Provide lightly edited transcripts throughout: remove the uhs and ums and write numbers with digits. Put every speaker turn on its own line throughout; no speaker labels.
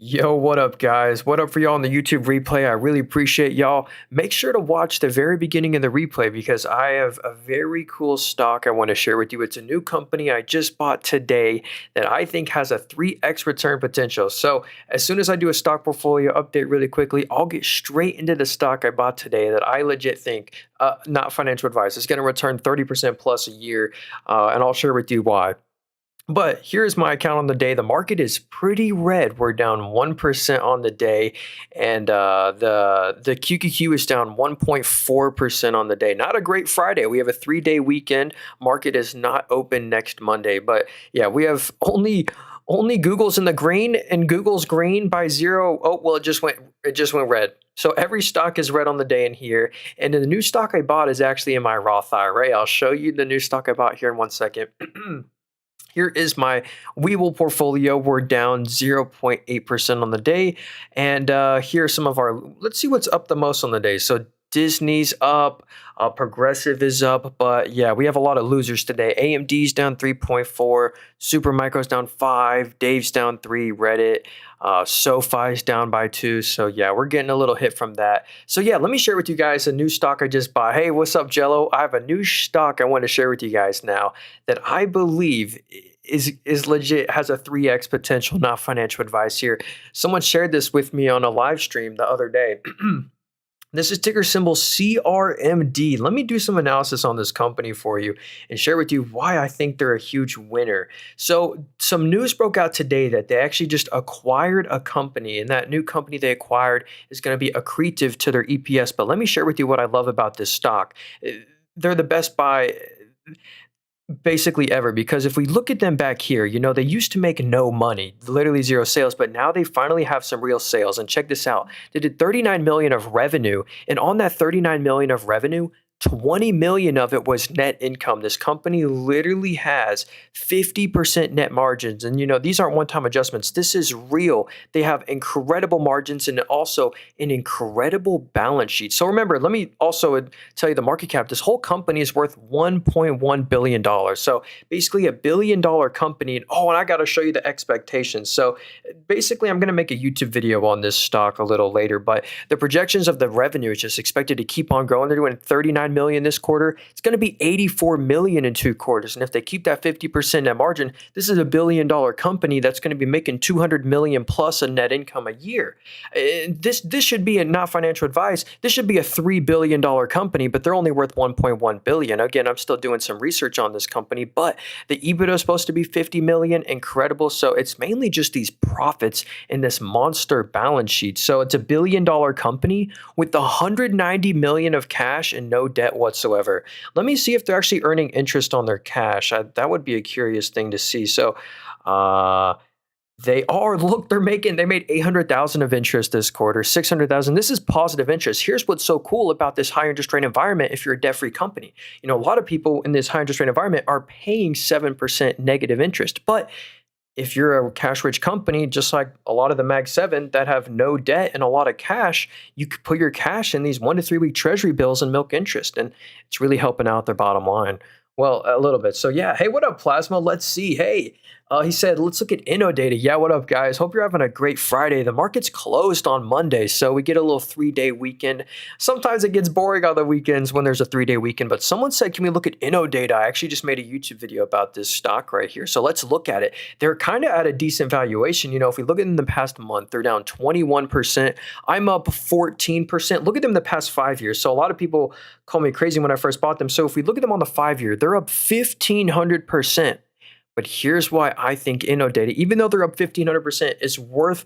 Yo, what up, guys? What up for y'all on the YouTube replay? I really appreciate y'all. Make sure to watch the very beginning of the replay because I have a very cool stock I want to share with you. It's a new company I just bought today that I think has a 3x return potential. So, as soon as I do a stock portfolio update really quickly, I'll get straight into the stock I bought today that I legit think, not financial advice, is going to return 30% plus a year, and I'll share with you why. But here's my account on the day. The market is pretty red. We're down 1% on the day, and the QQQ is down 1.4% on the day. Not a great Friday. We have a 3-day weekend. Market is not open next Monday, but yeah, we have only Google's in the green, and Google's green by zero. Oh well, it just went red. So every stock is red on the day in here, and the new stock I bought is actually in my Roth IRA. I'll show you the new stock I bought here in 1 second. Here is my Webull portfolio. We're down 0.8% on the day. And here are some of our, let's see what's up the most on the day. So Disney's up, Progressive is up, but yeah, we have a lot of losers today. AMD's down 3.4, Supermicro's down 5, Dave's down 3, Reddit, SoFi's down by 2. So yeah, we're getting a little hit from that. So yeah, let me share with you guys a new stock I just bought. Hey, what's up, Jello? I have a new stock I want to share with you guys now that I believe is legit, has a 3x potential, not financial advice here. Someone shared this with me on a live stream the other day. This is ticker symbol CRMD. Let me do some analysis on this company for you and share with you why I think they're a huge winner. So some news broke out today that they actually just acquired a company, and that new company they acquired is going to be accretive to their EPS. But let me share with you what I love about this stock. They're the best buy basically ever, because if we look at them back here, they used to make no money, literally zero sales, but now they finally have some real sales. And check this out. They did 39 million of revenue, and on that 39 million of revenue, 20 million of it was net income. This company literally has 50% net margins. And these aren't one-time adjustments. This is real. They have incredible margins and also an incredible balance sheet. So remember, let me also tell you the market cap. This whole company is worth $1.1 billion. So basically a $1 billion company. And I got to show you the expectations. So basically I'm going to make a YouTube video on this stock a little later, but the projections of the revenue is just expected to keep on growing. They're doing 39 million this quarter. It's going to be 84 million in 2 quarters. And if they keep that 50% net margin, this is a $1 billion company that's going to be making 200 million plus in net income a year. This should be not financial advice. This should be a $3 billion company, but they're only worth 1.1 billion. Again, I'm still doing some research on this company, but the EBITDA is supposed to be 50 million. Incredible. So it's mainly just these profits in this monster balance sheet. So it's a $1 billion company with 190 million of cash and no debt whatsoever. Let me see if they're actually earning interest on their cash. That would be a curious thing to see. So they are, look, they made 800,000 of interest this quarter, 600,000. This is positive interest. Here's what's so cool about this high interest rate environment if you're a debt-free company. A lot of people in this high interest rate environment are paying 7% negative interest, but if you're a cash-rich company, just like a lot of the Mag 7 that have no debt and a lot of cash, you could put your cash in these 1 to 3 week treasury bills and milk interest, and it's really helping out their bottom line. Well, a little bit. So yeah, hey, what up, Plasma? Let's see. Hey, he said, let's look at InnoData. Yeah, what up, guys? Hope you're having a great Friday. The market's closed on Monday, so we get a little 3-day weekend. Sometimes it gets boring on the weekends when there's a 3-day weekend, but someone said, can we look at InnoData? I actually just made a YouTube video about this stock right here, so let's look at it. They're kind of at a decent valuation. If we look at them in the past month, they're down 21%. I'm up 14%. Look at them the past 5 years. So a lot of people call me crazy when I first bought them. So if we look at them on the 5-year, they're up 1,500%. But here's why I think InnoData, even though they're up 1,500%, is worth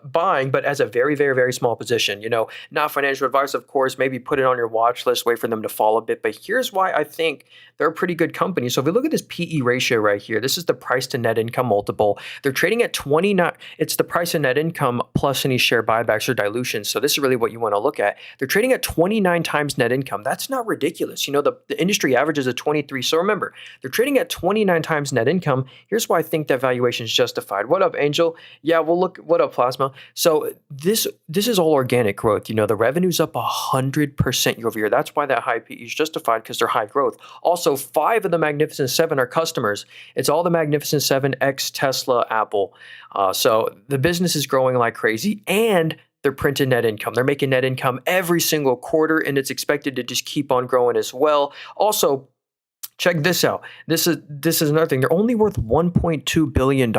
buying, but as a very, very, very small position. Not financial advice, of course. Maybe put it on your watch list, wait for them to fall a bit. But here's why I think they're a pretty good company. So if we look at this PE ratio right here, this is the price to net income multiple. They're trading at 29. It's the price of net income plus any share buybacks or dilution. So this is really what you want to look at. They're trading at 29 times net income. That's not ridiculous. The industry average is at 23. So remember, they're trading at 29 times net income. Here's why I think that valuation is justified. What up, Angel? Yeah, well, look, what up, Plasma? So this is all organic growth. The revenue's up 100% year over year. That's why that high PE is justified, because they're high growth. Also, 5 of the Magnificent Seven are customers. It's all the Magnificent Seven, X, Tesla, Apple. So the business is growing like crazy, and they're printing net income. They're making net income every single quarter, and it's expected to just keep on growing as well. Also, check this out. This is another thing. They're only worth $1.2 billion.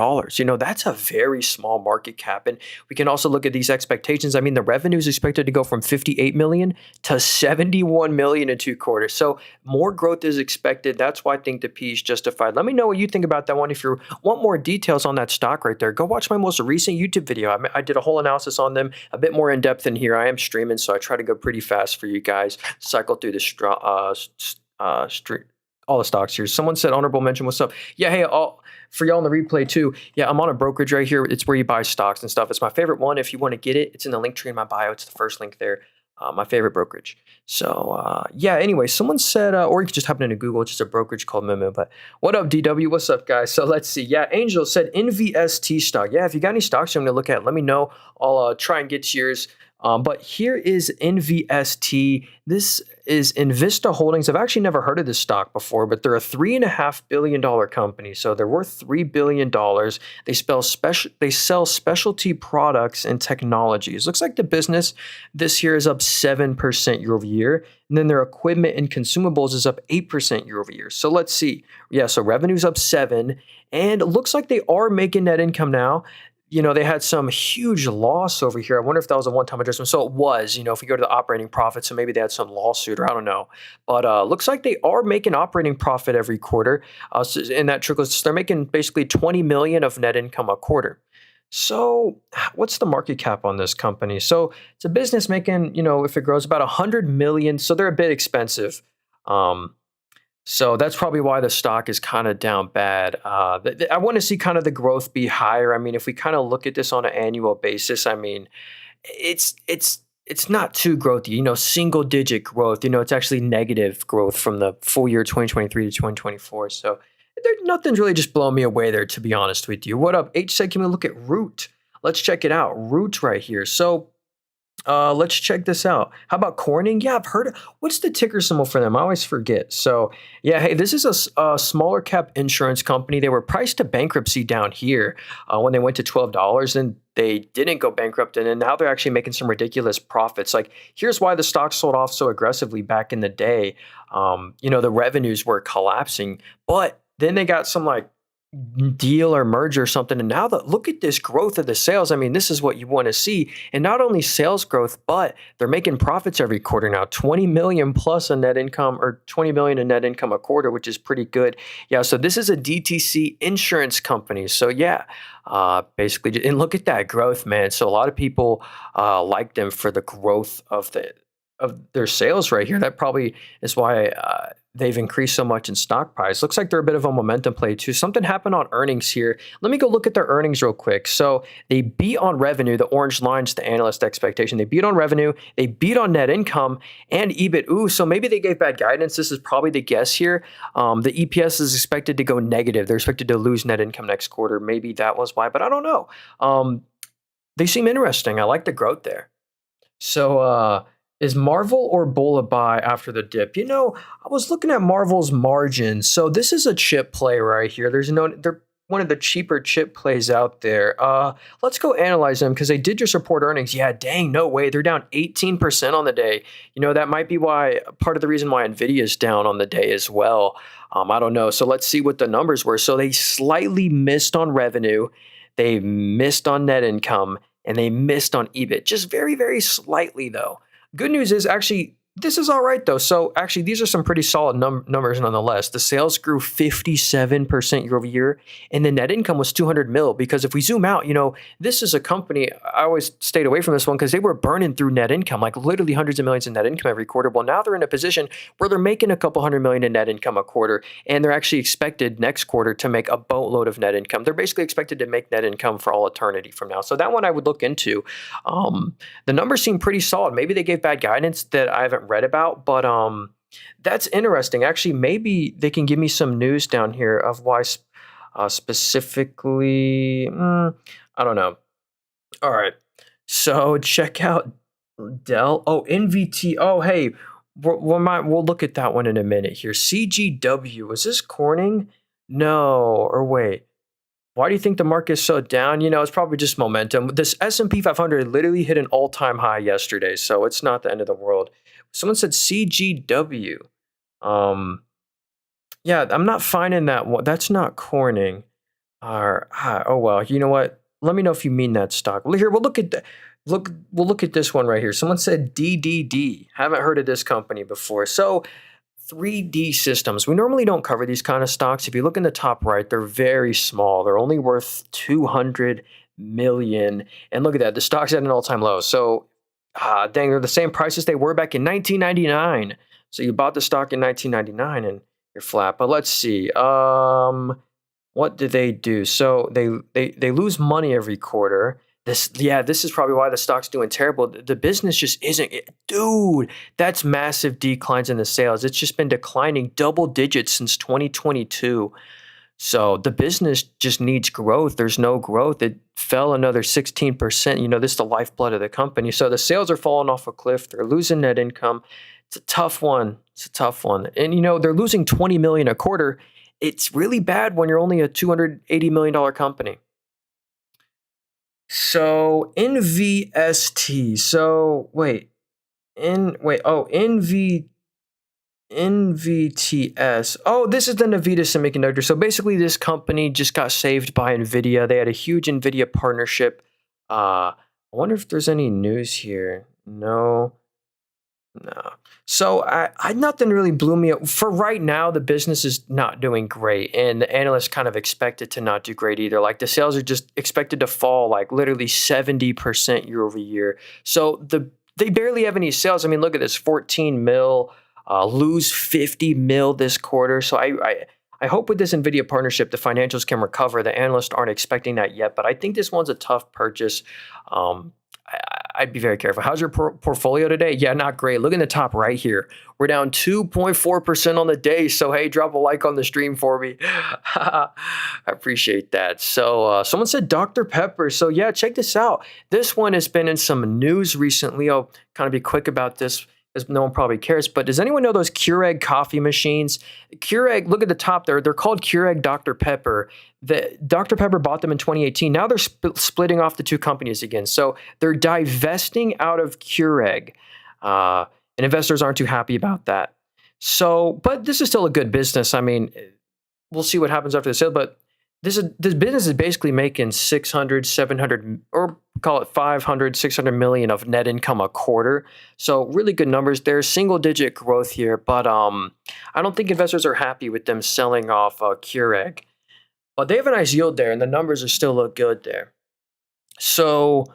That's a very small market cap. And we can also look at these expectations. I mean, the revenue is expected to go from 58 million to 71 million in 2 quarters. So more growth is expected. That's why I think the P is justified. Let me know what you think about that one. If you want more details on that stock right there, go watch my most recent YouTube video. I did a whole analysis on them, a bit more in depth in here. I am streaming, so I try to go pretty fast for you guys. Cycle through the all the stocks here. Someone said honorable mention. What's up? Yeah, hey, for y'all in the replay too. Yeah, I'm on a brokerage right here. It's where you buy stocks and stuff. It's my favorite one. If you want to get it, it's in the link tree in my bio. It's the first link there. My favorite brokerage. So yeah, anyway, someone said, or you could just happen into Google, it's just a brokerage called Moomoo. But what up, DW? What's up, guys? So let's see. Yeah, Angel said NVST stock. Yeah, if you got any stocks you want to look at, let me know. I'll try and get to yours. But here is NVST. This is Invista Holdings. I've actually never heard of this stock before, but they're a $3.5 billion company. So they're worth $3 billion. They sell specialty products and technologies. Looks like the business this year is up 7% year over year. And then their equipment and consumables is up 8% year over year. So let's see. Yeah, so revenue's up 7%. And it looks like they are making net income now. They had some huge loss over here. I wonder if that was a one-time adjustment. So it was, if you go to the operating profit, so maybe they had some lawsuit or I don't know. But looks like they are making operating profit every quarter. And that trickles, they're making basically 20 million of net income a quarter. So what's the market cap on this company? So it's a business making, if it grows about 100 million, so they're a bit expensive. So that's probably why the stock is kind of down bad. I want to see kind of the growth be higher. I mean, if we kind of look at this on an annual basis, I mean, it's not too growthy, single digit growth. It's actually negative growth from the full year 2023 to 2024. So nothing's really just blowing me away there, to be honest with you. What up? H said, can we look at Root? Let's check it out. Root right here. So let's check this out. How about Corning? Yeah, I've heard. What's the ticker symbol for them? I always forget. So yeah, hey, this is a smaller cap insurance company. They were priced to bankruptcy down here when they went to $12, and they didn't go bankrupt. And then now they're actually making some ridiculous profits. Like, here's why the stock sold off so aggressively back in the day. The revenues were collapsing, but then they got some deal or merger or something, and now look at this growth of the sales. I mean, this is what you want to see. And not only sales growth, but they're making profits every quarter now, 20 million plus a net income, or 20 million in net income a quarter, which is pretty good. Yeah, so this is a DTC insurance company. So yeah, basically, and look at that growth, man. So a lot of people like them for the growth of their sales right here. That probably is why they've increased so much in stock price. Looks like they're a bit of a momentum play too. Something happened on earnings here. Let me go look at their earnings real quick. So they beat on revenue. The orange line's the analyst expectation. They beat on revenue. They beat on net income and EBIT. Ooh, so maybe they gave bad guidance. This is probably the guess here. The EPS is expected to go negative. They're expected to lose net income next quarter. Maybe that was why, but I don't know. They seem interesting. I like the growth there. So, is Marvell or Bola buy after the dip? I was looking at Marvell's margins. So this is a chip play right here. They're one of the cheaper chip plays out there. Let's go analyze them because they did just report earnings. Yeah, dang, no way. They're down 18% on the day. That might be part of the reason why Nvidia is down on the day as well. I don't know. So let's see what the numbers were. So they slightly missed on revenue. They missed on net income, and they missed on EBIT. Just very, very slightly though. Good news is actually this is all right though. So actually these are some pretty solid numbers nonetheless. The sales grew 57% year over year, and the net income was 200 mil. Because if we zoom out, this is a company, I always stayed away from this one because they were burning through net income, like literally hundreds of millions in net income every quarter. Well, now they're in a position where they're making a couple hundred million in net income a quarter, and they're actually expected next quarter to make a boatload of net income. They're basically expected to make net income for all eternity from now. So that one I would look into. The numbers seem pretty solid. Maybe they gave bad guidance that I haven't read about, but that's interesting. Actually, maybe they can give me some news down here of why specifically. I don't know. All right. So check out Dell. Oh, NVT. Oh, hey, we'll look at that one in a minute here. CGW. Was this Corning? No. Or wait. Why do you think the market's so down? It's probably just momentum. This S&P 500 literally hit an all-time high yesterday, so it's not the end of the world. Someone said CGW. Um, yeah, I'm not finding that one. That's not Corning. Oh well, you know what? Let me know if you mean that stock. Well, here we'll look at we'll look at this one right here. Someone said DDD. Haven't heard of this company before. So 3D Systems. We normally don't cover these kind of stocks. If you look in the top right, they're very small. They're only worth 200 million. And look at that. The stock's at an all-time low. So dang, they're the same price as they were back in 1999. So you bought the stock in 1999 and you're flat. But let's see. What do they do? So they lose money every quarter. This is probably why the stock's doing terrible. The business just isn't, dude. That's massive declines in the sales. It's just been declining double digits since 2022. So the business just needs growth. There's no growth. It fell another 16%. This is the lifeblood of the company. So the sales are falling off a cliff. They're losing net income. It's a tough one. And they're losing 20 million a quarter. It's really bad when you're only a $280 million company. So NVST. So NVTS. Oh, this is the Nvidia semiconductor. So basically this company just got saved by Nvidia. They had a huge Nvidia partnership. I wonder if there's any news here. No. So nothing really blew me up. For right now, the business is not doing great, and the analysts kind of expect it to not do great either. Like the sales are just expected to fall like literally 70% year over year. So they barely have any sales. I mean, look at this, 14 mil, lose 50 mil this quarter. So I hope with this Nvidia partnership, the financials can recover. The analysts aren't expecting that yet, but I think this one's a tough purchase. I'd be very careful. How's your portfolio today? Yeah, not great. Look in the top right here. We're down 2.4% on the day. So, hey, drop a like on the stream for me. I appreciate that. So, someone said Dr. Pepper. So, yeah, check this out. This one has been in some news recently. I'll kind of be quick about this, as no one probably cares. But does anyone know those Keurig coffee machines? Keurig, look at the top there. They're called Keurig Dr. Pepper. Dr. Pepper bought them in 2018. Now they're splitting off the two companies again. So they're divesting out of Keurig. And investors aren't too happy about that. So, but this is still a good business. I mean, we'll see what happens after the sale. But this business is basically making 600, 700, or call it 500, 600 million of net income a quarter. So really good numbers there. Single digit growth here. But I don't think investors are happy with them selling off Keurig. But they have a nice yield there, and the numbers are still look good there. So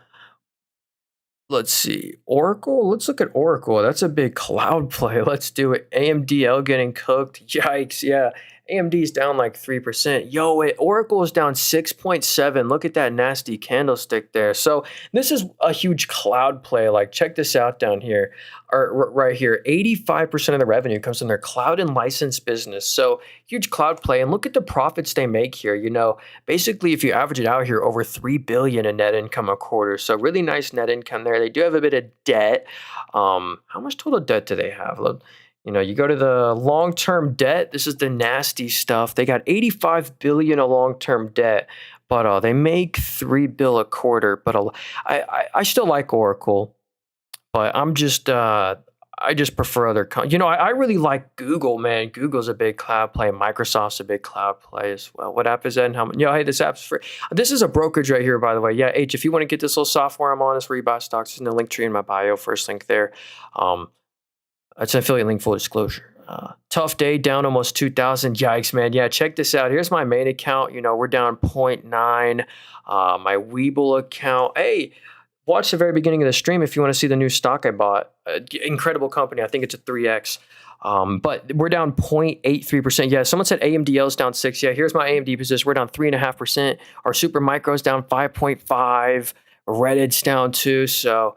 let's see. Oracle. Let's look at Oracle. That's a big cloud play. Let's do it. AMDL getting cooked. Yikes. Yeah. AMD's down like 3%. Oracle is down 6.7. Look at that nasty candlestick there. So this is a huge cloud play. Like, check this out down here, or right here. 85% of the revenue comes from their cloud and license business. So huge cloud play. And look at the profits they make here. Basically, if you average it out here, over $3 billion in net income a quarter. So really nice net income there. They do have a bit of debt. How much total debt do they have? You go to the long-term debt. This is the nasty stuff. They got 85 billion of long-term debt, but they make $3 billion a quarter. But I still like Oracle, but I just prefer other. I really like Google, man. Google's a big cloud play. Microsoft's a big cloud play as well. What app is that? And how? Hey, this app's free. This is a brokerage right here, by the way. Yeah, H. If you want to get this little software I'm on, it's where you buy stocks. It's in the link tree in my bio. First link there. It's an affiliate link, full disclosure. Tough day, down almost 2,000. Yikes, man. Yeah, check this out. Here's my main account. We're down 0.9. My Webull account. Hey, watch the very beginning of the stream if you want to see the new stock I bought. Incredible company. I think it's a 3X. But we're down 0.83%. Yeah, someone said AMDL is down 6. Yeah, here's my AMD position. We're down 3.5%. Our Super Micro's down 5.5. Reddit's down 2. So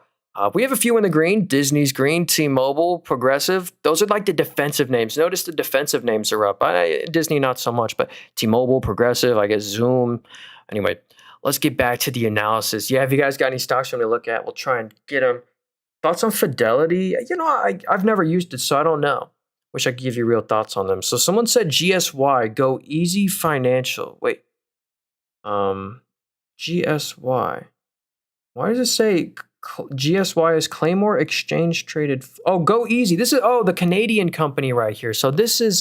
we have a few in the green. Disney's green, T-Mobile, Progressive. Those are like the defensive names. Notice the defensive names are up. Disney, not so much, but T-Mobile, Progressive, I guess Zoom. Anyway, let's get back to the analysis. Yeah, if you guys got any stocks you want me to look at, we'll try and get them. Thoughts on Fidelity? I've never used it, so I don't know. Wish I could give you real thoughts on them. So someone said GSY, GoEasy Financial. Wait, um, GSY. Why does it say GSY is Claymore Exchange Traded? Oh, GoEasy. This is the Canadian company right here. So this is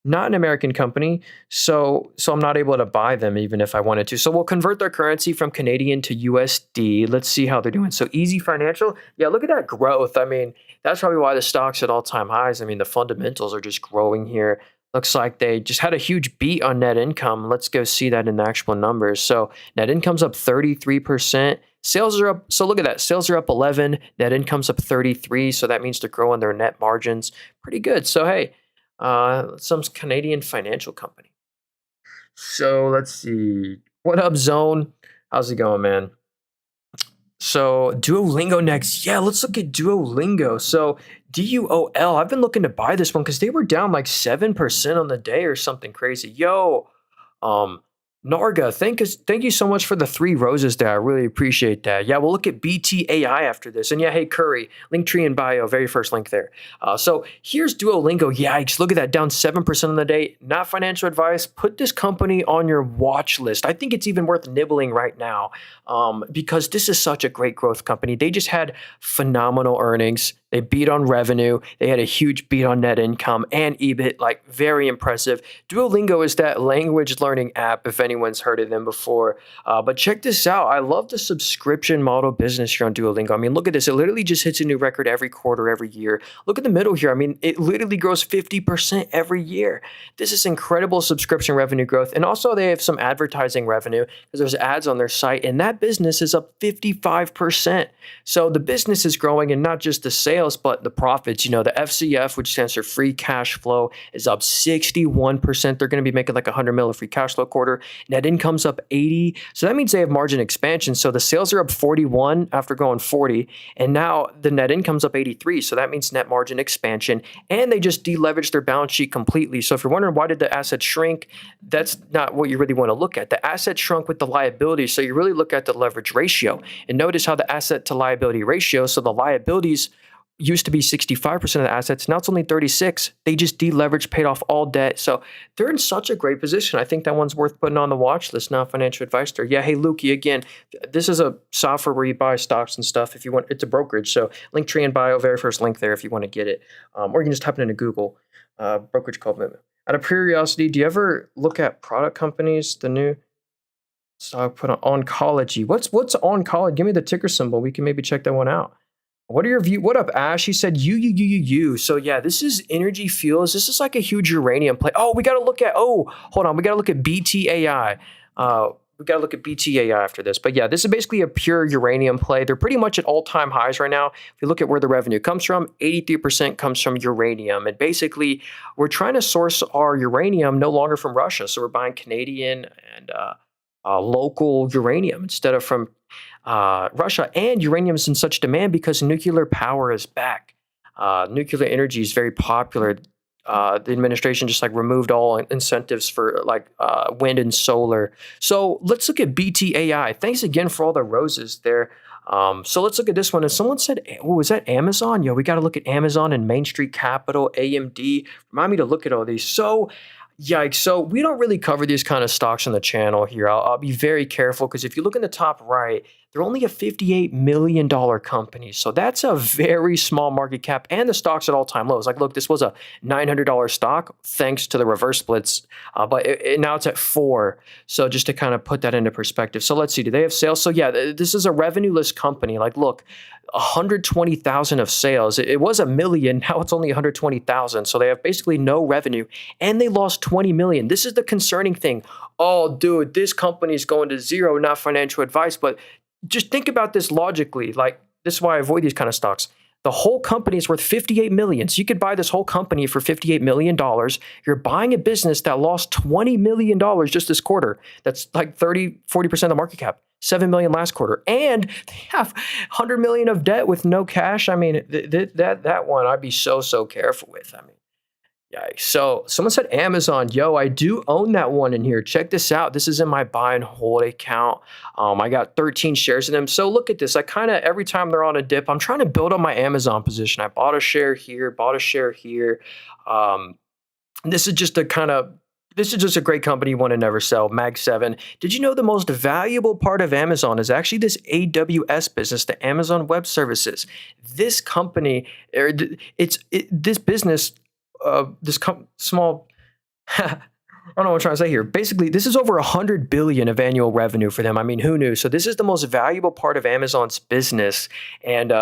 not an American company, so I'm not able to buy them even if I wanted to. So we'll convert their currency from Canadian to USD. Let's see how they're doing. So Easy Financial, yeah, look at that growth. I mean, that's probably why the stock's at all-time highs. I mean, the fundamentals are just growing here. Looks like they just had a huge beat on net income. Let's go see that in the actual numbers. So net income's up 33%. Sales are up. So look at that. Sales are up 11. Net income's up 33. So that means they're growing their net margins pretty good. So hey, some Canadian financial company. So let's see. What up, Zone? How's it going, man? So Duolingo next. Yeah, let's look at Duolingo. So DUOL. I've been looking to buy this one because they were down like 7% on the day or something crazy. Yo, um, Narga, thank you so much for the 3 roses there. I really appreciate that. Yeah, we'll look at BTAI after this. And yeah, hey, Curry, link tree in bio, very first link there. So here's Duolingo. Yikes, look at that, down 7% on the day. Not financial advice. Put this company on your watch list. I think it's even worth nibbling right now because this is such a great growth company. They just had phenomenal earnings. They beat on revenue. They had a huge beat on net income and EBIT, like very impressive. Duolingo is that language learning app, if anyone's heard of them before. But check this out. I love the subscription model business here on Duolingo. I mean, look at this. It literally just hits a new record every quarter, every year. Look at the middle here. I mean, it literally grows 50% every year. This is incredible subscription revenue growth. And also they have some advertising revenue because there's ads on their site, and that business is up 55%. So the business is growing, and not just the sales, but the profits. The FCF, which stands for free cash flow, is up 61%. They're going to be making like 100 mil of free cash flow quarter. Net income's up 80. So that means they have margin expansion. So the sales are up 41 after going 40, and now the net income's up 83. So that means net margin expansion, and they just deleveraged their balance sheet completely. So if you're wondering why did the asset shrink, that's not what you really want to look at. The asset shrunk with the liabilities. So you really look at the leverage ratio, and notice how the asset to liability ratio, so the liabilities used to be 65% of the assets. Now it's only 36. They just deleveraged, paid off all debt. So they're in such a great position. I think that one's worth putting on the watch list. Not financial advice there. Yeah, hey, Lukey, again, this is a software where you buy stocks and stuff. If you want, it's a brokerage. So link tree in bio, very first link there if you want to get it. Or you can just type it into Google. Brokerage called Moomoo. Out of curiosity, do you ever look at product companies, the new stock put on oncology? What's oncology? Give me the ticker symbol. We can maybe check that one out. What are your views? What up, Ash? He said, you. So yeah, this is Energy Fuels. This is like a huge uranium play. Oh, we got to look at, hold on. We got to look at BTAI. We got to look at BTAI after this. But yeah, this is basically a pure uranium play. They're pretty much at all-time highs right now. If you look at where the revenue comes from, 83% comes from uranium. And basically, we're trying to source our uranium no longer from Russia. So we're buying Canadian and local uranium instead of from Russia. And uranium is in such demand because nuclear power is back. Nuclear energy is very popular. The administration just removed all incentives for wind and solar. So let's look at BTAI. Thanks again for all the roses there. So let's look at this one. And someone said, was that Amazon? Yo, we got to look at Amazon and Main Street Capital, AMD. Remind me to look at all these. So yikes. So we don't really cover these kind of stocks on the channel here. I'll be very careful because if you look in the top right, they're only a $58 million company. So that's a very small market cap, and the stock's at all-time lows. Look, this was a $900 stock thanks to the reverse splits, but now it's at 4. So just to kind of put that into perspective. So let's see, do they have sales? So yeah, this is a revenue-less company. Look, 120,000 of sales. It was $1 million. Now it's only 120,000. So they have basically no revenue, and they lost 20 million. This is the concerning thing. Oh, dude, this company is going to zero. Not financial advice, but just think about this logically. This is why I avoid these kind of stocks. The whole company is worth 58 million. So you could buy this whole company for $58 million. You're buying a business that lost $20 million just this quarter. That's 40% of the market cap. 7 million last quarter. And they have 100 million of debt with no cash. I mean, that one I'd be so careful with. I mean, Yikes. So someone said Amazon. Yo, I do own that one in here. Check this out. This is in my buy and hold account. I got 13 shares in them. So look at this. I kind of, every time they're on a dip, I'm trying to build on my Amazon position. I bought a share here, bought a share here. Um, this is just a kind of, this is just a great company, one to never sell, Mag 7. Did you know the most valuable part of Amazon is actually this AWS business, the Amazon Web Services? This company, this business, small, I don't know what I'm trying to say here. Basically, this is over 100 billion of annual revenue for them. I mean, who knew? So this is the most valuable part of Amazon's business, and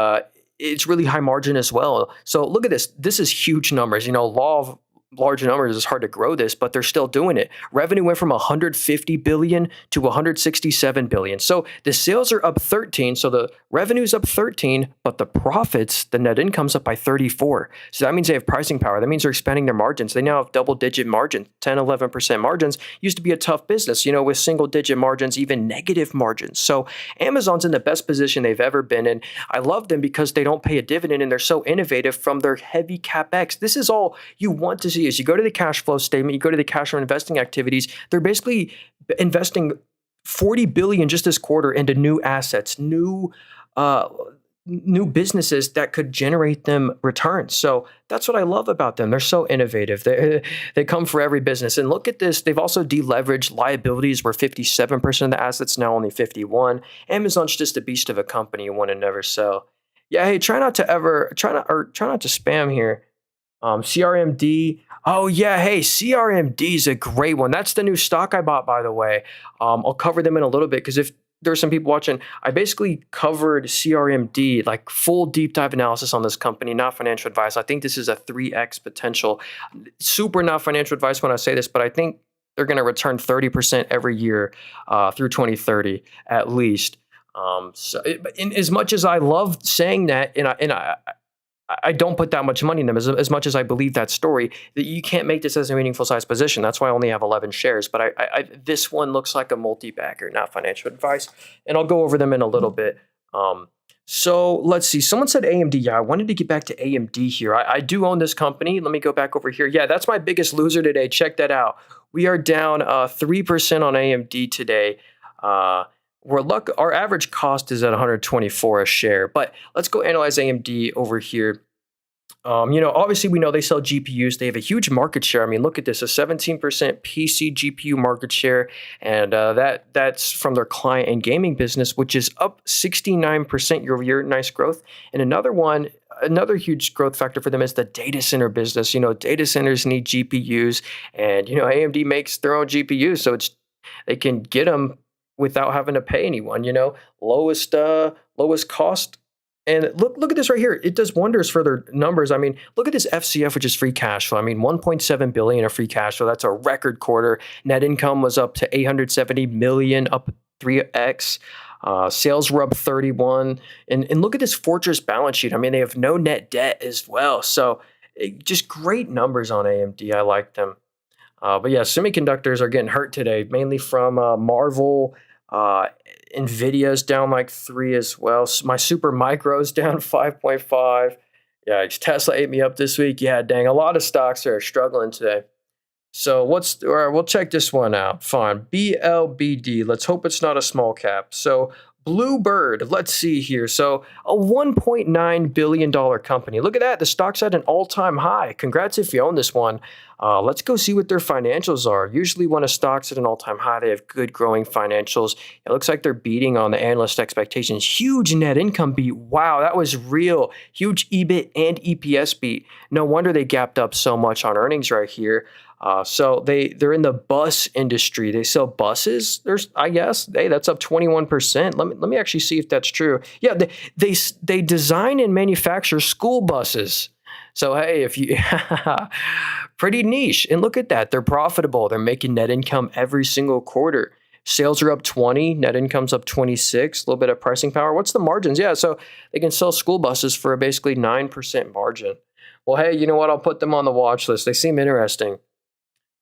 it's really high margin as well. So look at this. This is huge numbers. Law of large numbers, it's hard to grow this, but they're still doing it. Revenue went from 150 billion to 167 billion. So the sales are up 13. So the revenue's up 13, but the profits, the net income's up by 34. So that means they have pricing power. That means they're expanding their margins. They now have double-digit margins, 10, 11% margins. Used to be a tough business, with single-digit margins, even negative margins. So Amazon's in the best position they've ever been in. I love them because they don't pay a dividend and they're so innovative from their heavy CapEx. This is all you want to see. Is you go to the cash flow statement, you go to the cash from investing activities, they're basically investing 40 billion just this quarter into new assets, new businesses that could generate them returns. So that's what I love about them. They're so innovative. They come for every business. And look at this. They've also deleveraged. Liabilities were 57% of the assets, now only 51. Amazon's just a beast of a company, one and never sell. Yeah, hey, try not to spam here. CRMD. Oh yeah, hey, CRMD is a great one. That's the new stock I bought, by the way. I'll cover them in a little bit because if there's some people watching, I basically covered CRMD, like full deep dive analysis on this company, not financial advice. I think this is a 3x potential. Super not financial advice when I say this, but I think they're going to return 30% every year through 2030 at least. In as much as I love saying that, I don't put that much money in them as much as I believe that story, that you can't make this as a meaningful size position. That's why I only have 11 shares. But this one looks like a multi-bagger, not financial advice. And I'll go over them in a little bit. So let's see. Someone said AMD. Yeah, I wanted to get back to AMD here. I do own this company. Let me go back over here. Yeah, that's my biggest loser today. Check that out. We are down 3% on AMD today. Our average cost is at 124 a share, but let's go analyze AMD over here. Obviously we know they sell GPUs. They have a huge market share. I mean, look at this, a 17% PC GPU market share, and that's from their client and gaming business, which is up 69% year over year. Nice growth. And another huge growth factor for them is the data center business. Data centers need GPUs, and AMD makes their own GPUs, so they can get them without having to pay anyone, lowest cost. And look at this right here. It does wonders for their numbers. I mean, look at this FCF, which is free cash flow. I mean, 1.7 billion of free cash flow. That's a record quarter. Net income was up to 870 million, up 3x. Sales were up 31. And look at this fortress balance sheet. I mean, they have no net debt as well. So just great numbers on AMD. I like them. But yeah, semiconductors are getting hurt today, mainly from Marvell. Nvidia's down like 3 as well. My super micro's down 5.5. Yeah, Tesla ate me up this week. Yeah, dang, a lot of stocks are struggling today. So we'll check this one out. Fine, BLBD. Let's hope it's not a small cap. So Bluebird, let's see here. So a $1.9 billion company. Look at that. The stock's at an all-time high. Congrats if you own this one. Let's go see what their financials are. Usually when a stock's at an all-time high, they have good growing financials. It looks like they're beating on the analyst expectations. Huge net income beat. Wow, that was real. Huge EBIT and EPS beat. No wonder they gapped up so much on earnings right here. So they're in the bus industry. They sell buses. That's up 21%. Let me actually see if that's true. Yeah, they design and manufacture school buses. So hey, if you pretty niche. And look at that. They're profitable. They're making net income every single quarter. Sales are up 20, net income's up 26, a little bit of pricing power. What's the margins? Yeah, so they can sell school buses for a basically 9% margin. Well, hey, you know what? I'll put them on the watch list. They seem interesting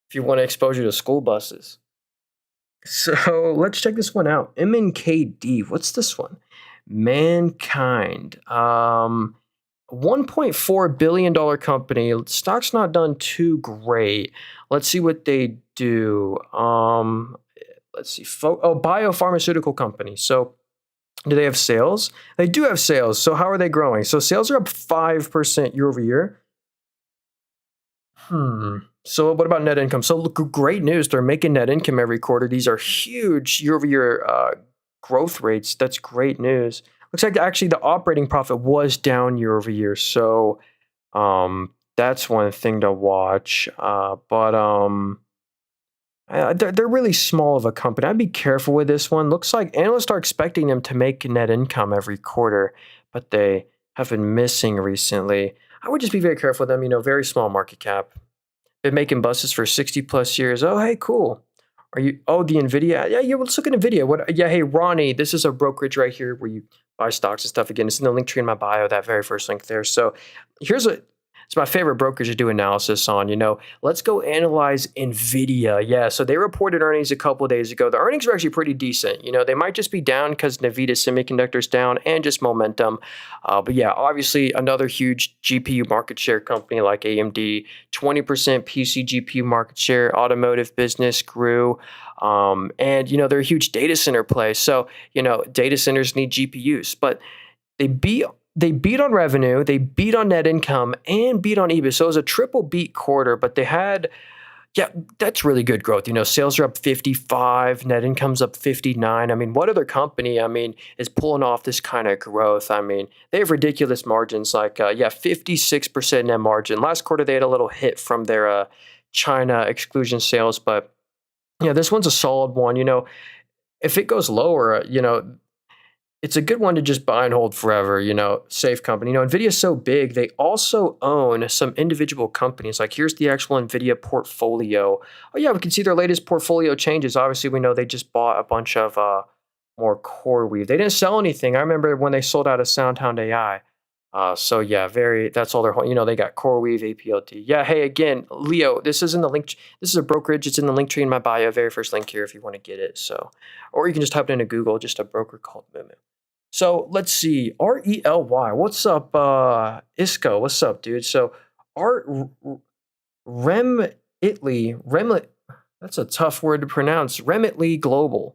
if you want exposure to school buses. So let's check this one out. MNKD. What's this one? MannKind. $1.4 billion company. Stock's not done too great. Let's see what they do. Let's see. Biopharmaceutical company. So do they have sales? They do have sales. So how are they growing? So sales are up 5% year over year. So what about net income? So look, great news. They're making net income every quarter. These are huge year over year growth rates. That's great news. Looks like actually the operating profit was down year over year. So that's one thing to watch. They're really small of a company. I'd be careful with this one. Looks like analysts are expecting them to make net income every quarter, but they have been missing recently. I would just be very careful with them. Very small market cap. Been making buses for 60 plus years. Oh, hey, cool. Are you? Oh, the Nvidia. Yeah, let's look at Nvidia. What? Yeah, hey, Ronnie, this is a brokerage right here where you buy stocks and stuff. Again, it's in the link tree in my bio, that very first link there. So it's my favorite brokerage to do analysis on. Let's go analyze Nvidia. Yeah, so they reported earnings a couple of days ago. The earnings were actually pretty decent. They might just be down because Nvidia semiconductors down and just momentum. But yeah, obviously another huge GPU market share company like AMD, 20% PC GPU market share, automotive business grew. And they're a huge data center play. So, data centers need GPUs, but they beat on revenue, they beat on net income, and beat on EBIT. So it was a triple beat quarter, but that's really good growth. Sales are up 55, net income's up 59. I mean, what other company, is pulling off this kind of growth? They have ridiculous margins, like, 56% net margin. Last quarter, they had a little hit from their China exclusion sales, but this one's a solid one. If it goes lower, it's a good one to just buy and hold forever, safe company. Nvidia is so big, they also own some individual companies. Like here's the actual Nvidia portfolio. Oh yeah, we can see their latest portfolio changes. Obviously, we know they just bought a bunch of more CoreWeave. They didn't sell anything. I remember when they sold out of SoundHound AI. So yeah, that's all they're, they got CoreWeave, APLT. Yeah, hey, again, Leo, this is in the link. This is a brokerage. It's in the link tree in my bio, very first link here if you want to get it. So, or you can just type it into Google, just a broker called Moomoo. So let's see, RELY. What's up, Isco? What's up, dude? So Remitly. That's a tough word to pronounce. Remitly Global.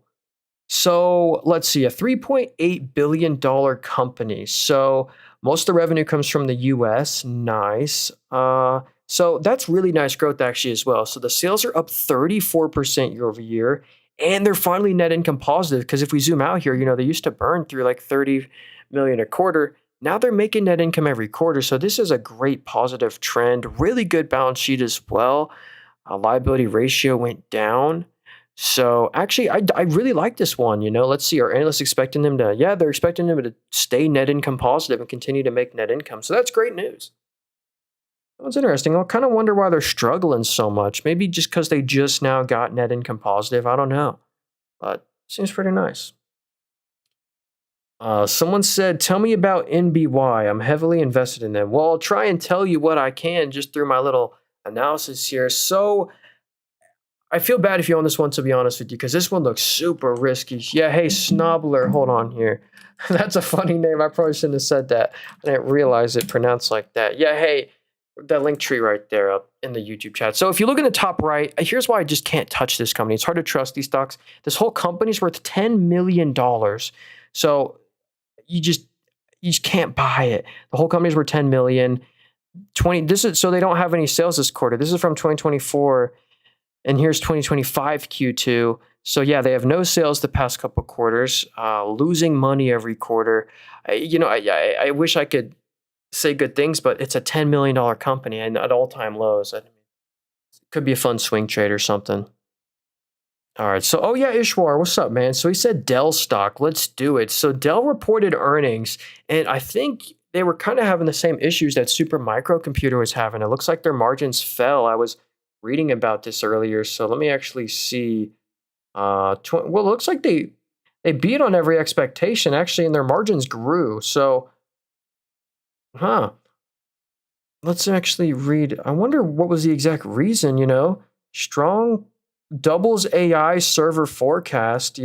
So let's see, a $3.8 billion company. So most of the revenue comes from the US. Nice. So that's really nice growth actually as well. So the sales are up 34% year over year. And they're finally net income positive because if we zoom out here, they used to burn through like 30 million a quarter. Now they're making net income every quarter. So this is a great positive trend. Really good balance sheet as well. Liability ratio went down. So actually, I really like this one. Let's see. Are analysts expecting them to? Yeah, they're expecting them to stay net income positive and continue to make net income. So that's great news. That's interesting. I kind of wonder why they're struggling so much. Maybe just because they just now got net income positive. I don't know. But seems pretty nice. Someone said, tell me about NBY. I'm heavily invested in them. Well, I'll try and tell you what I can just through my little analysis here. So I feel bad if you own this one, to be honest with you, because this one looks super risky. Yeah, hey, Snobler, hold on here. That's a funny name. I probably shouldn't have said that. I didn't realize it pronounced like that. Yeah, hey, that link tree right there up in the YouTube chat. So if you look in the top right, here's why I just can't touch this company. It's hard to trust these stocks. This whole company's worth $10 million. So you just can't buy it. The whole company's worth $10 million. So they don't have any sales this quarter. This is from 2024. And here's 2025 Q2. So yeah, they have no sales the past couple of quarters, losing money every quarter. I wish I could say good things, but it's a $10 million company and at all-time lows. It could be a fun swing trade or something. All right. So, Ishwar, what's up, man? So he said Dell stock. Let's do it. So Dell reported earnings, and I think they were kind of having the same issues that Super Microcomputer was having. It looks like their margins fell. I was reading about this earlier, so let me actually see. It looks like they beat on every expectation actually, and their margins grew. So, let's actually read. I wonder what was the exact reason. Strong doubles AI server forecast.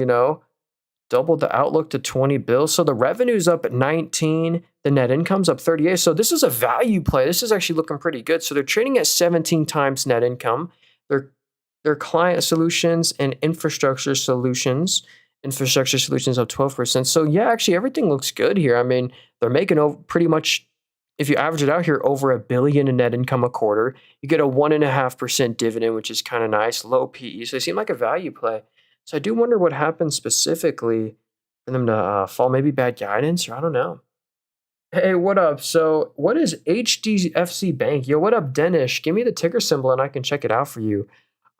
doubled the outlook to 20 bills. So the revenue's up at 19, the net income's up 38. So this is a value play. This is actually looking pretty good. So they're trading at 17 times net income. Their their client solutions and infrastructure solutions up 12%. So yeah, actually everything looks good here. I mean, they're making over pretty much, if you average it out here, over $1 billion in net income a quarter. You get a 1.5% dividend, which is kind of nice, low PE. So they seem like a value play. So I do wonder what happened specifically for them to fall. Maybe bad guidance, or I don't know. Hey, what up? So what is HDFC Bank? Yo, what up, Denish? Give me the ticker symbol and I can check it out for you.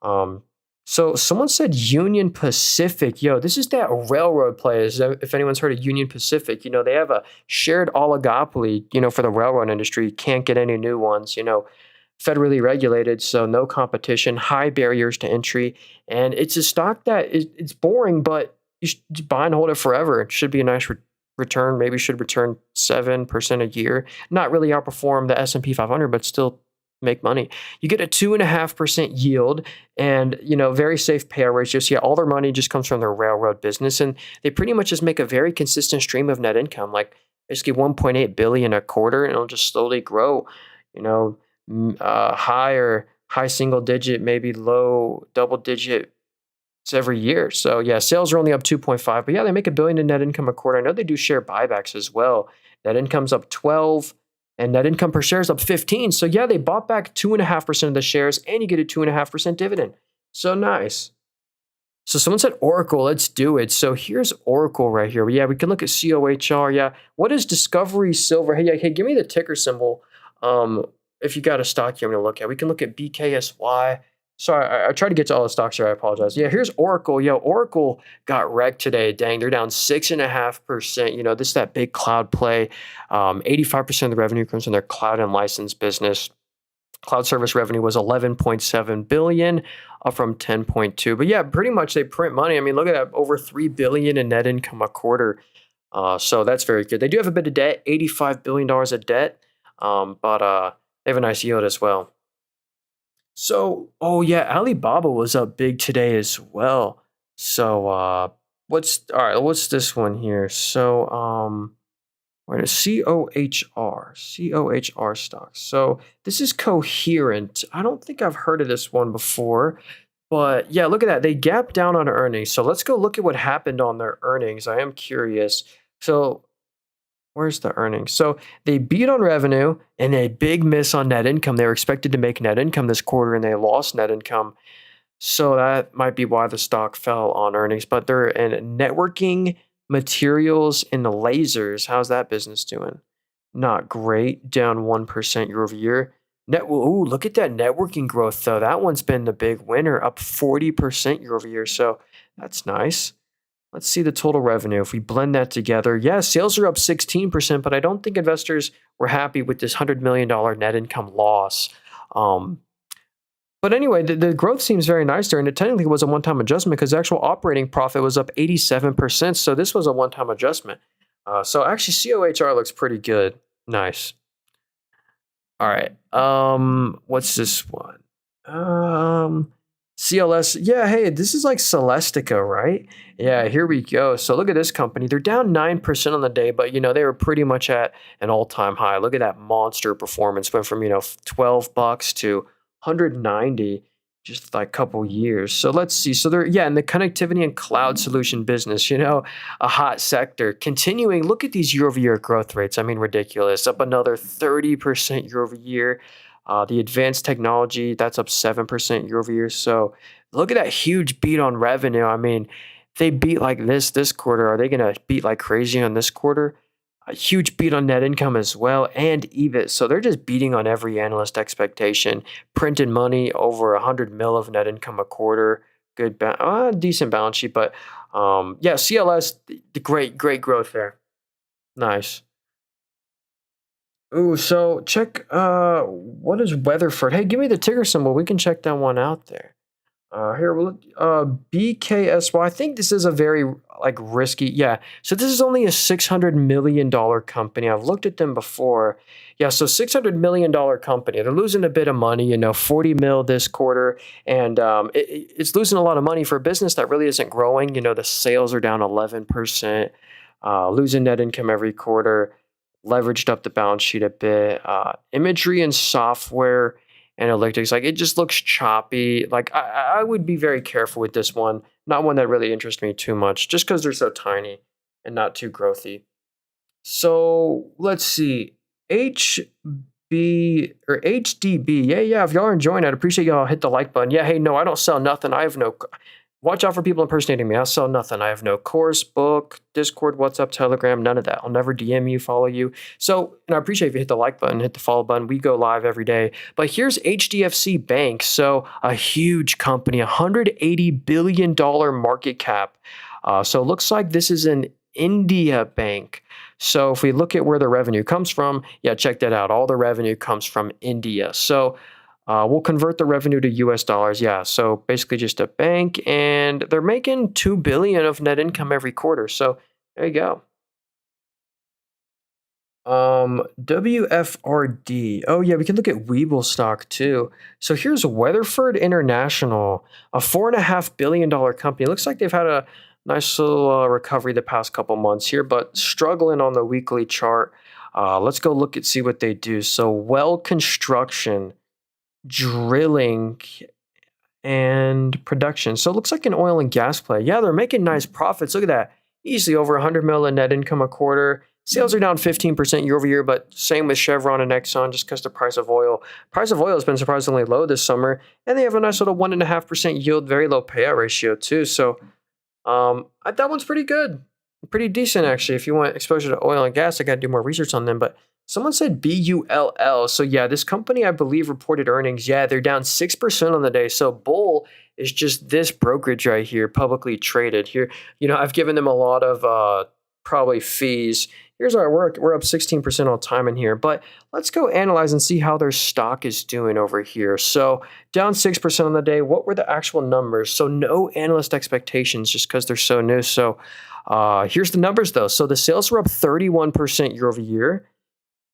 Um, so someone said Union Pacific. Yo, this is that railroad play. If anyone's heard of Union Pacific, they have a shared oligopoly, for the railroad industry. Can't get any new ones, federally regulated, so no competition, high barriers to entry. And it's a stock that it's boring, but you should just buy and hold it forever. It should be a nice return. Maybe should return 7% a year. Not really outperform the S&P 500, but still make money. You get a 2.5% yield and, very safe payout ratio. So yeah, all their money just comes from their railroad business. And they pretty much just make a very consistent stream of net income, like basically 1.8 billion a quarter, and it'll just slowly grow, you know, high single digit, maybe low double digit every year. So yeah, sales are only up 2.5, but yeah, they make $1 billion in net income a quarter. I know they do share buybacks as well. Net income's up 12 and net income per share is up 15. So yeah, they bought back 2.5% of the shares and you get a 2.5% dividend. So nice. So someone said Oracle, let's do it. So here's Oracle right here. Yeah, we can look at COHR. Yeah. What is Discovery Silver? Hey, give me the ticker symbol. If you got a stock you want me to look at, we can look at BKSY. Sorry, I tried to get to all the stocks here. I apologize. Yeah, here's Oracle. Yo, Oracle got wrecked today. Dang, they're down 6.5%. This is that big cloud play. 85% of the revenue comes from their cloud and license business. Cloud service revenue was 11.7 billion, up from 10.2. But yeah, pretty much they print money. I mean, look at that, over 3 billion in net income a quarter. So that's very good. They do have a bit of debt, $85 billion of debt, but they have a nice yield as well. So, oh yeah, Alibaba was up big today as well. So, what's this one here? So, where is COHR stocks. So this is Coherent. I don't think I've heard of this one before, but yeah, look at that. They gapped down on earnings. So let's go look at what happened on their earnings. I am curious. So where's the earnings? So they beat on revenue and a big miss on net income. They were expected to make net income this quarter and they lost net income. So that might be why the stock fell on earnings. But they're in networking, materials, and lasers. How's that business doing? Not great, down 1% year over year. Ooh, look at that networking growth though. That one's been the big winner, up 40% year over year. So that's nice. Let's see the total revenue. If we blend that together, yeah, sales are up 16%, but I don't think investors were happy with this $100 million net income loss. But anyway, the growth seems very nice there, and it technically was a one-time adjustment because the actual operating profit was up 87%, so this was a one-time adjustment. So actually, COHR looks pretty good. Nice. All right. What's this one? CLS. Yeah, hey, this is like Celestica, right? Yeah, here we go. So look at this company. They're down 9% on the day, but they were pretty much at an all-time high. Look at that monster performance. Went from, $12 to 190 just like a couple years. So let's see. So they're in the connectivity and cloud solution business, a hot sector. Continuing, look at these year-over-year growth rates. I mean, ridiculous. Up another 30% year-over-year. The advanced technology, that's up 7% year over year. So look at that huge beat on revenue. I mean, if they beat like this quarter, are they going to beat like crazy on this quarter? A huge beat on net income as well and EBIT. So they're just beating on every analyst expectation. Printed money, over 100 mil of net income a quarter. Good, decent balance sheet. But yeah, CLS, the great growth there. Nice. Ooh, so check, what is Weatherford? Hey, give me the ticker symbol. We can check that one out there. Here, BKSY. I think this is a very like risky. Yeah. So this is only a $600 million company. I've looked at them before. Yeah. So $600 million company. They're losing a bit of money. 40 mil this quarter, and it's losing a lot of money for a business that really isn't growing. The sales are down 11%. Losing net income every quarter. Leveraged up the balance sheet a bit. Imagery and software analytics, like it just looks choppy. Like I would be very careful with this one. Not one that really interests me too much, just because they're so tiny and not too growthy. So let's see. HB or HDB. Yeah, yeah. If y'all are enjoying it, I'd appreciate y'all hit the like button. Yeah, hey, no, I don't sell nothing. I have no. Watch out for people impersonating me. I sell nothing. I have no course, book, Discord, WhatsApp, Telegram, none of that. I'll never DM you, follow you. So, and I appreciate if you hit the like button, hit the follow button. We go live every day. But here's HDFC Bank. So, a huge company, $180 billion market cap. So, it looks like this is an India bank. So, if we look at where the revenue comes from, yeah, check that out. All the revenue comes from India. So, we'll convert the revenue to US dollars. Yeah, so basically just a bank, and they're making 2 billion of net income every quarter. So there you go. WFRD. Oh yeah, we can look at Weeble stock too. So here's Weatherford International, a $4.5 billion company. It looks like they've had a nice little recovery the past couple months here, but struggling on the weekly chart. Let's go look and see what they do. So well construction, drilling, and production. So it looks like an oil and gas play. Yeah, they're making nice profits. Look at that. Easily over 100 mil in net income a quarter. Sales are down 15% year over year, but same with Chevron and Exxon just because the price of oil has been surprisingly low this summer, and they have a nice little 1.5% yield, very low payout ratio too. So that one's pretty good, pretty decent actually. If you want exposure to oil and gas, I got to do more research on them. But someone said BULL. So yeah, this company I believe reported earnings. Yeah, they're down 6% on the day. So bull is just this brokerage right here, publicly traded. Here, I've given them a lot of probably fees. Here's our work. We're up 16% all time in here. But let's go analyze and see how their stock is doing over here. So down 6% on the day. What were the actual numbers? So no analyst expectations just because they're so new. So here's the numbers though. So the sales were up 31% year over year.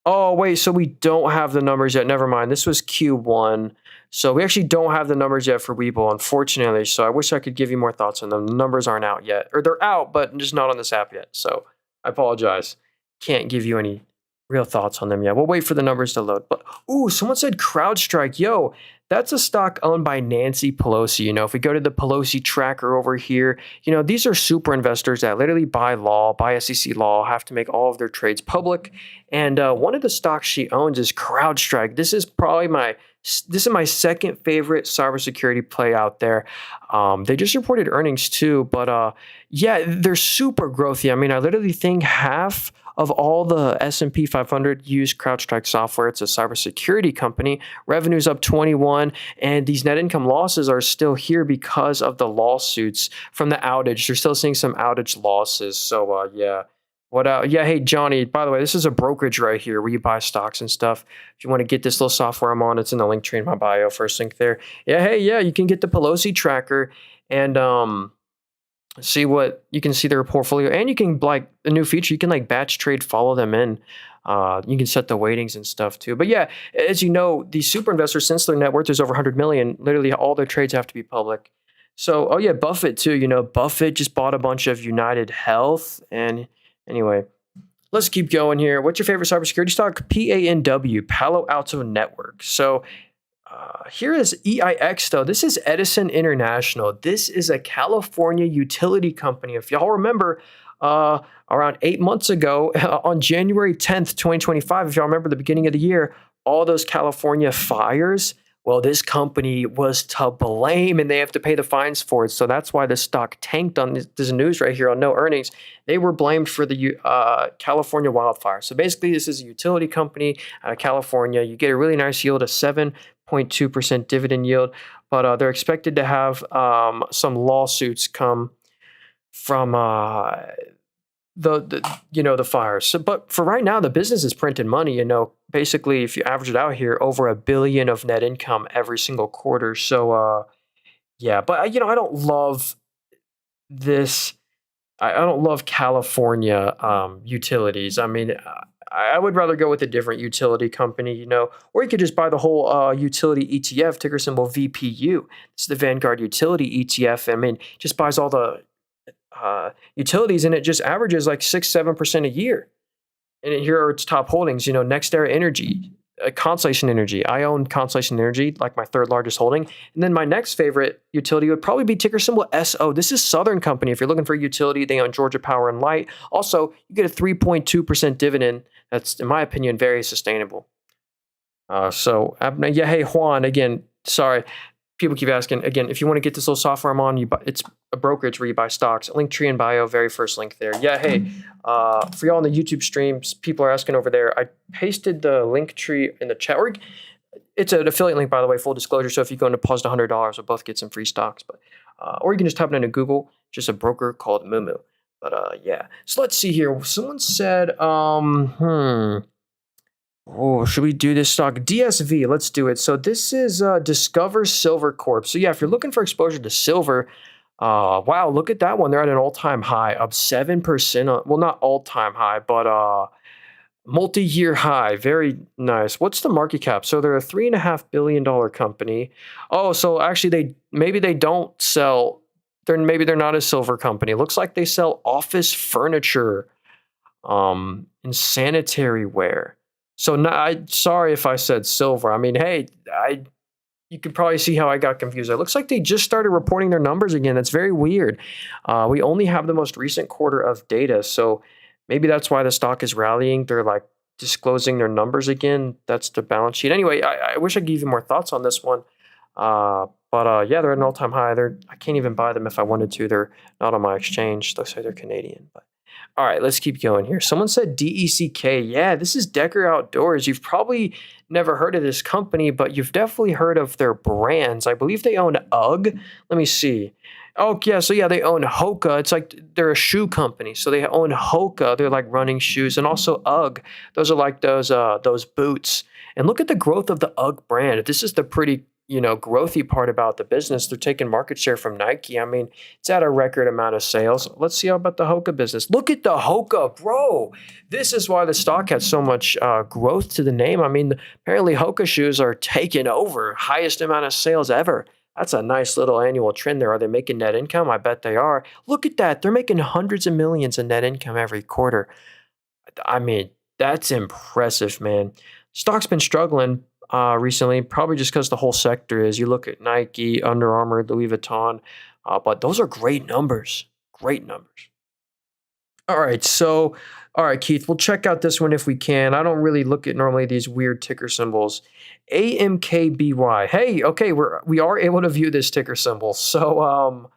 Oh, wait, so we don't have the numbers yet. Never mind. This was Q1. So we actually don't have the numbers yet for Webull, unfortunately. So I wish I could give you more thoughts on them. The numbers aren't out yet. Or they're out, but just not on this app yet. So I apologize. Can't give you any real thoughts on them yet. We'll wait for the numbers to load. But, ooh, someone said CrowdStrike. Yo, that's a stock owned by Nancy Pelosi. If we go to the Pelosi tracker over here, these are super investors that literally by SEC law, have to make all of their trades public. And one of the stocks she owns is CrowdStrike. This is my second favorite cybersecurity play out there. They just reported earnings too, but yeah, they're super growthy. I mean, I literally think half of all the S&P 500 use CrowdStrike software. It's a cybersecurity company. Revenue's up 21, and these net income losses are still here because of the lawsuits from the outage. They're still seeing some outage losses. So yeah. Yeah, hey, Johnny, by the way, this is a brokerage right here where you buy stocks and stuff. If you want to get this little software I'm on, it's in the link tree in my bio, first link there. Yeah, hey, yeah, you can get the Pelosi tracker and see what you can see their portfolio, and you can like a new feature. You can like batch trade, follow them in. You can set the weightings and stuff too. But yeah, as you know, these super investors, since their net worth is over 100 million, literally all their trades have to be public. So, oh yeah, Buffett too. Buffett just bought a bunch of United Health, and anyway, let's keep going here. What's your favorite cybersecurity stock? PANW, Palo Alto Network. So here is EIX, though. This is Edison International. This is a California utility company. If y'all remember, around 8 months ago, on January 10th, 2025, if y'all remember the beginning of the year, all those California fires, well, this company was to blame, and they have to pay the fines for it. So that's why the stock tanked on this news right here on no earnings. They were blamed for the California wildfire. So basically, this is a utility company out of California. You get a really nice yield, a 7.2% dividend yield, but they're expected to have some lawsuits come from the fires. So, but for right now, the business is printing money. Basically, if you average it out here, over $1 billion of net income every single quarter. So Yeah, but I don't love this. I don't love California utilities. I mean, I would rather go with a different utility company, or you could just buy the whole utility ETF, ticker symbol VPU. It's the Vanguard Utility ETF. I mean, just buys all the utilities and it just averages like 6-7% a year. And here are its top holdings, NextEra Energy, Constellation Energy. I own Constellation Energy, like my third largest holding. And then my next favorite utility would probably be ticker symbol SO. This is Southern Company. If you're looking for a utility, they own Georgia Power and Light. Also, you get a 3.2% dividend. That's, in my opinion, very sustainable. Yeah, hey, Juan, again, sorry. People keep asking, again, if you want to get this little software I'm on, it's a brokerage where you buy stocks. Linktree in bio, very first link there. Yeah, hey, for y'all on the YouTube streams, people are asking over there. I pasted the Linktree in the chat. It's an affiliate link, by the way, full disclosure. So if you go and deposit $100, we'll both get some free stocks. But or you can just type it into Google, just a broker called Moomoo. But yeah, so let's see here. Someone said, oh, should we do this stock? DSV, let's do it. So this is Discover Silver Corp. So yeah, if you're looking for exposure to silver, wow, look at that one. They're at an all-time high, up 7%. Well, not all-time high, but multi-year high. Very nice. What's the market cap? So they're a $3.5 billion company. Oh, so actually maybe they don't sell. Maybe they're not a silver company. It looks like they sell office furniture, and sanitary ware. So sorry if I said silver. I mean, hey, you could probably see how I got confused. It looks like they just started reporting their numbers again. That's very weird. We only have the most recent quarter of data, so maybe that's why the stock is rallying. They're like disclosing their numbers again. That's the balance sheet. Anyway, I wish I could give you more thoughts on this one. But yeah, they're at an all-time high. I can't even buy them if I wanted to. They're not on my exchange. They'll say they're Canadian, but. All right, let's keep going here. Someone said DECK. Yeah, this is Decker Outdoors. You've probably never heard of this company, but you've definitely heard of their brands. I believe they own UGG. Let me see. Oh, yeah. So, yeah, they own Hoka. It's like they're a shoe company. So they own Hoka. They're like running shoes. And also UGG. Those are like those boots. And look at the growth of the UGG brand. This is the pretty growthy part about the business. They're taking market share from Nike. I mean, it's at a record amount of sales. Let's see how about the Hoka business. Look at the Hoka, bro. This is why the stock has so much growth to the name. I mean, apparently Hoka shoes are taking over, highest amount of sales ever. That's a nice little annual trend there. Are they making net income? I bet they are. Look at that. They're making hundreds of millions in net income every quarter. I mean, that's impressive, man. Stock's been struggling recently, probably just because the whole sector is. You look at Nike, Under Armour, Louis Vuitton, but those are great numbers. Great numbers. All right, Keith, we'll check out this one if we can. I don't really look at normally these weird ticker symbols. AMKBY. Hey, okay, we are able to view this ticker symbol. So, all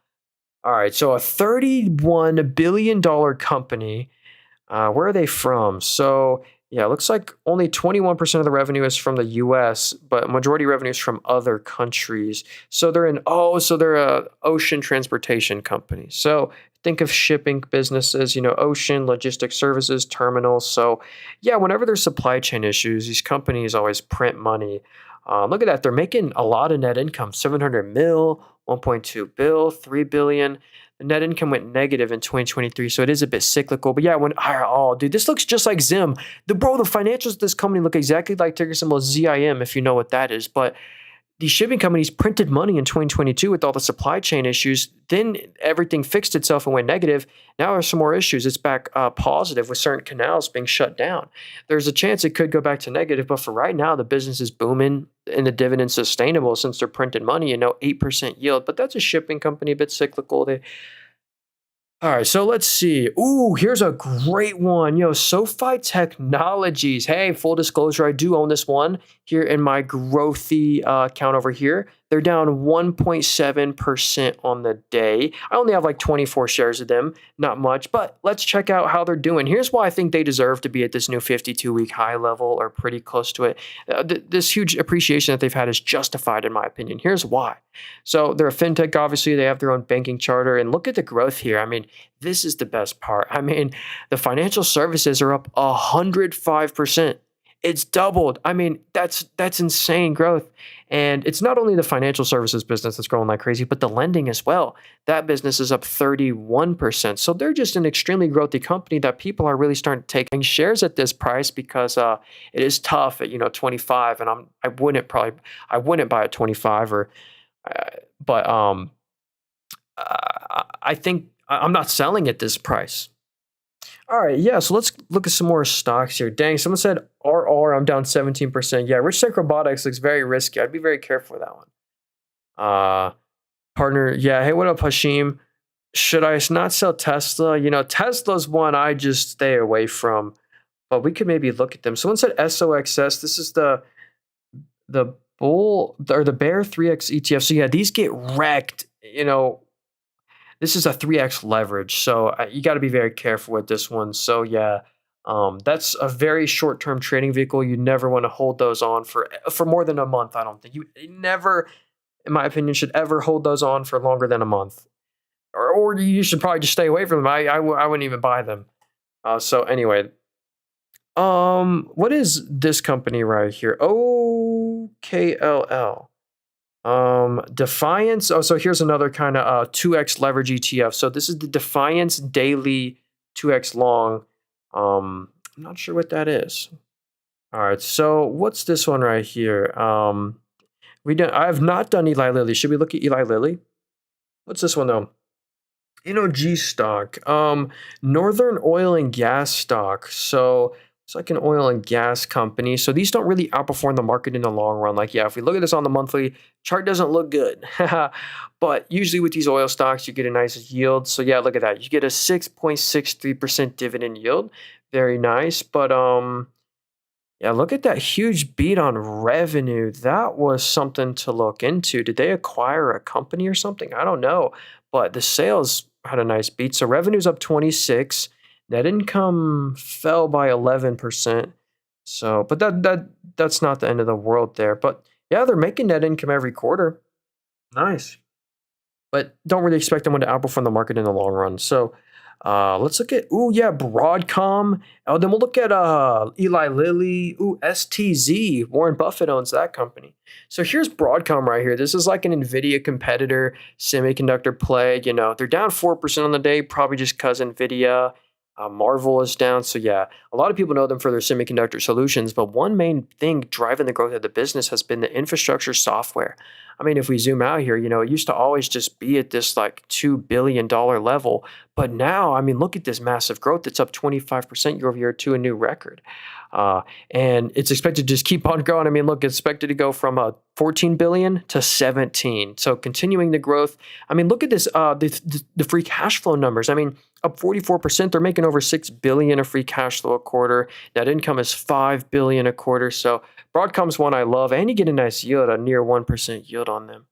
right, so a $31 billion company. Where are they from? So, yeah, it looks like only 21% of the revenue is from the US, but majority revenue is from other countries. So they're a ocean transportation company. So think of shipping businesses, ocean, logistics services, terminals. So yeah, whenever there's supply chain issues, these companies always print money. Look at that. They're making a lot of net income, 700 mil, 1.2 bill, 3 billion. The net income went negative in 2023, so it is a bit cyclical. But yeah, dude, this looks just like Zim. The financials of this company look exactly like ticker symbol ZIM, if you know what that is. But these shipping companies printed money in 2022 with all the supply chain issues. Then everything fixed itself and went negative. Now there's some more issues. It's back positive with certain canals being shut down. There's a chance it could go back to negative, but for right now, the business is booming and the dividend's sustainable since they're printing money, 8% yield. But that's a shipping company, a bit cyclical. All right, so let's see. Ooh, here's a great one. SoFi Technologies. Hey, full disclosure, I do own this one here in my growthy account over here. They're down 1.7% on the day. I only have like 24 shares of them, not much, but let's check out how they're doing. Here's why I think they deserve to be at this new 52-week high level or pretty close to it. This huge appreciation that they've had is justified, in my opinion. Here's why. So they're a fintech, obviously. They have their own banking charter, and look at the growth here. I mean, this is the best part. I mean, the financial services are up 105%. It's doubled. I mean, that's insane growth. And it's not only the financial services business that's growing like crazy, but the lending as well. That business is up 31%. So they're just an extremely growthy company that people are really starting to take shares at this price because it is tough at 25, and I wouldn't buy at 25 or uh, but I think I'm not selling at this price. All right, yeah, so let's look at some more stocks here. Dang, someone said RR, I'm down 17%. Yeah, Rich Tech Robotics looks very risky. I'd be very careful with that one. Uh, Partner, yeah, hey, what up, Hashim? Should I not sell Tesla? Tesla's one I just stay away from, but we could maybe look at them. Someone said SOXS. This is the bull or the bear 3x ETF. So yeah, these get wrecked. This is a 3x leverage, so you got to be very careful with this one. So yeah, that's a very short-term trading vehicle. You never want to hold those on for more than a month. I don't think you never, in my opinion, should ever hold those on for longer than a month, or you should probably just stay away from them. I wouldn't even buy them. So anyway, what is this company right here? OKLL. Defiance. Oh, so here's another kind of 2x leverage ETF. So this is the Defiance Daily 2x long. I'm not sure what that is. All right. So what's this one right here? I have not done Eli Lilly. Should we look at Eli Lilly? What's this one though? G stock. Northern Oil and Gas stock. So it's like an oil and gas company. So these don't really outperform the market in the long run. Like, yeah, if we look at this on the monthly, chart doesn't look good. But usually with these oil stocks, you get a nice yield. So yeah, look at that. You get a 6.63% dividend yield. Very nice. But yeah, look at that huge beat on revenue. That was something to look into. Did they acquire a company or something? I don't know. But the sales had a nice beat. So revenue's up 26. Net income fell by 11%. So, but that's not the end of the world there. But yeah, they're making net income every quarter. Nice. But don't really expect them to outperform the market in the long run. So let's look at, Broadcom. Oh, then we'll look at Eli Lilly. STZ. Warren Buffett owns that company. So here's Broadcom right here. This is like an Nvidia competitor, semiconductor play. They're down 4% on the day, probably just because Nvidia. Marvell is down. So yeah, a lot of people know them for their semiconductor solutions, but one main thing driving the growth of the business has been the infrastructure software. I mean, if we zoom out here, it used to always just be at this like $2 billion level. But now, I mean, look at this massive growth. It's up 25% year over year to a new record. And it's expected to just keep on growing. I mean, look, it's expected to go from 14 billion to 17. So continuing the growth. I mean, look at this, the free cash flow numbers. I mean, up 44%. They're making over 6 billion of free cash flow a quarter. Net income is 5 billion a quarter. So Broadcom's one I love, and you get a nice yield, a near 1% yield on them.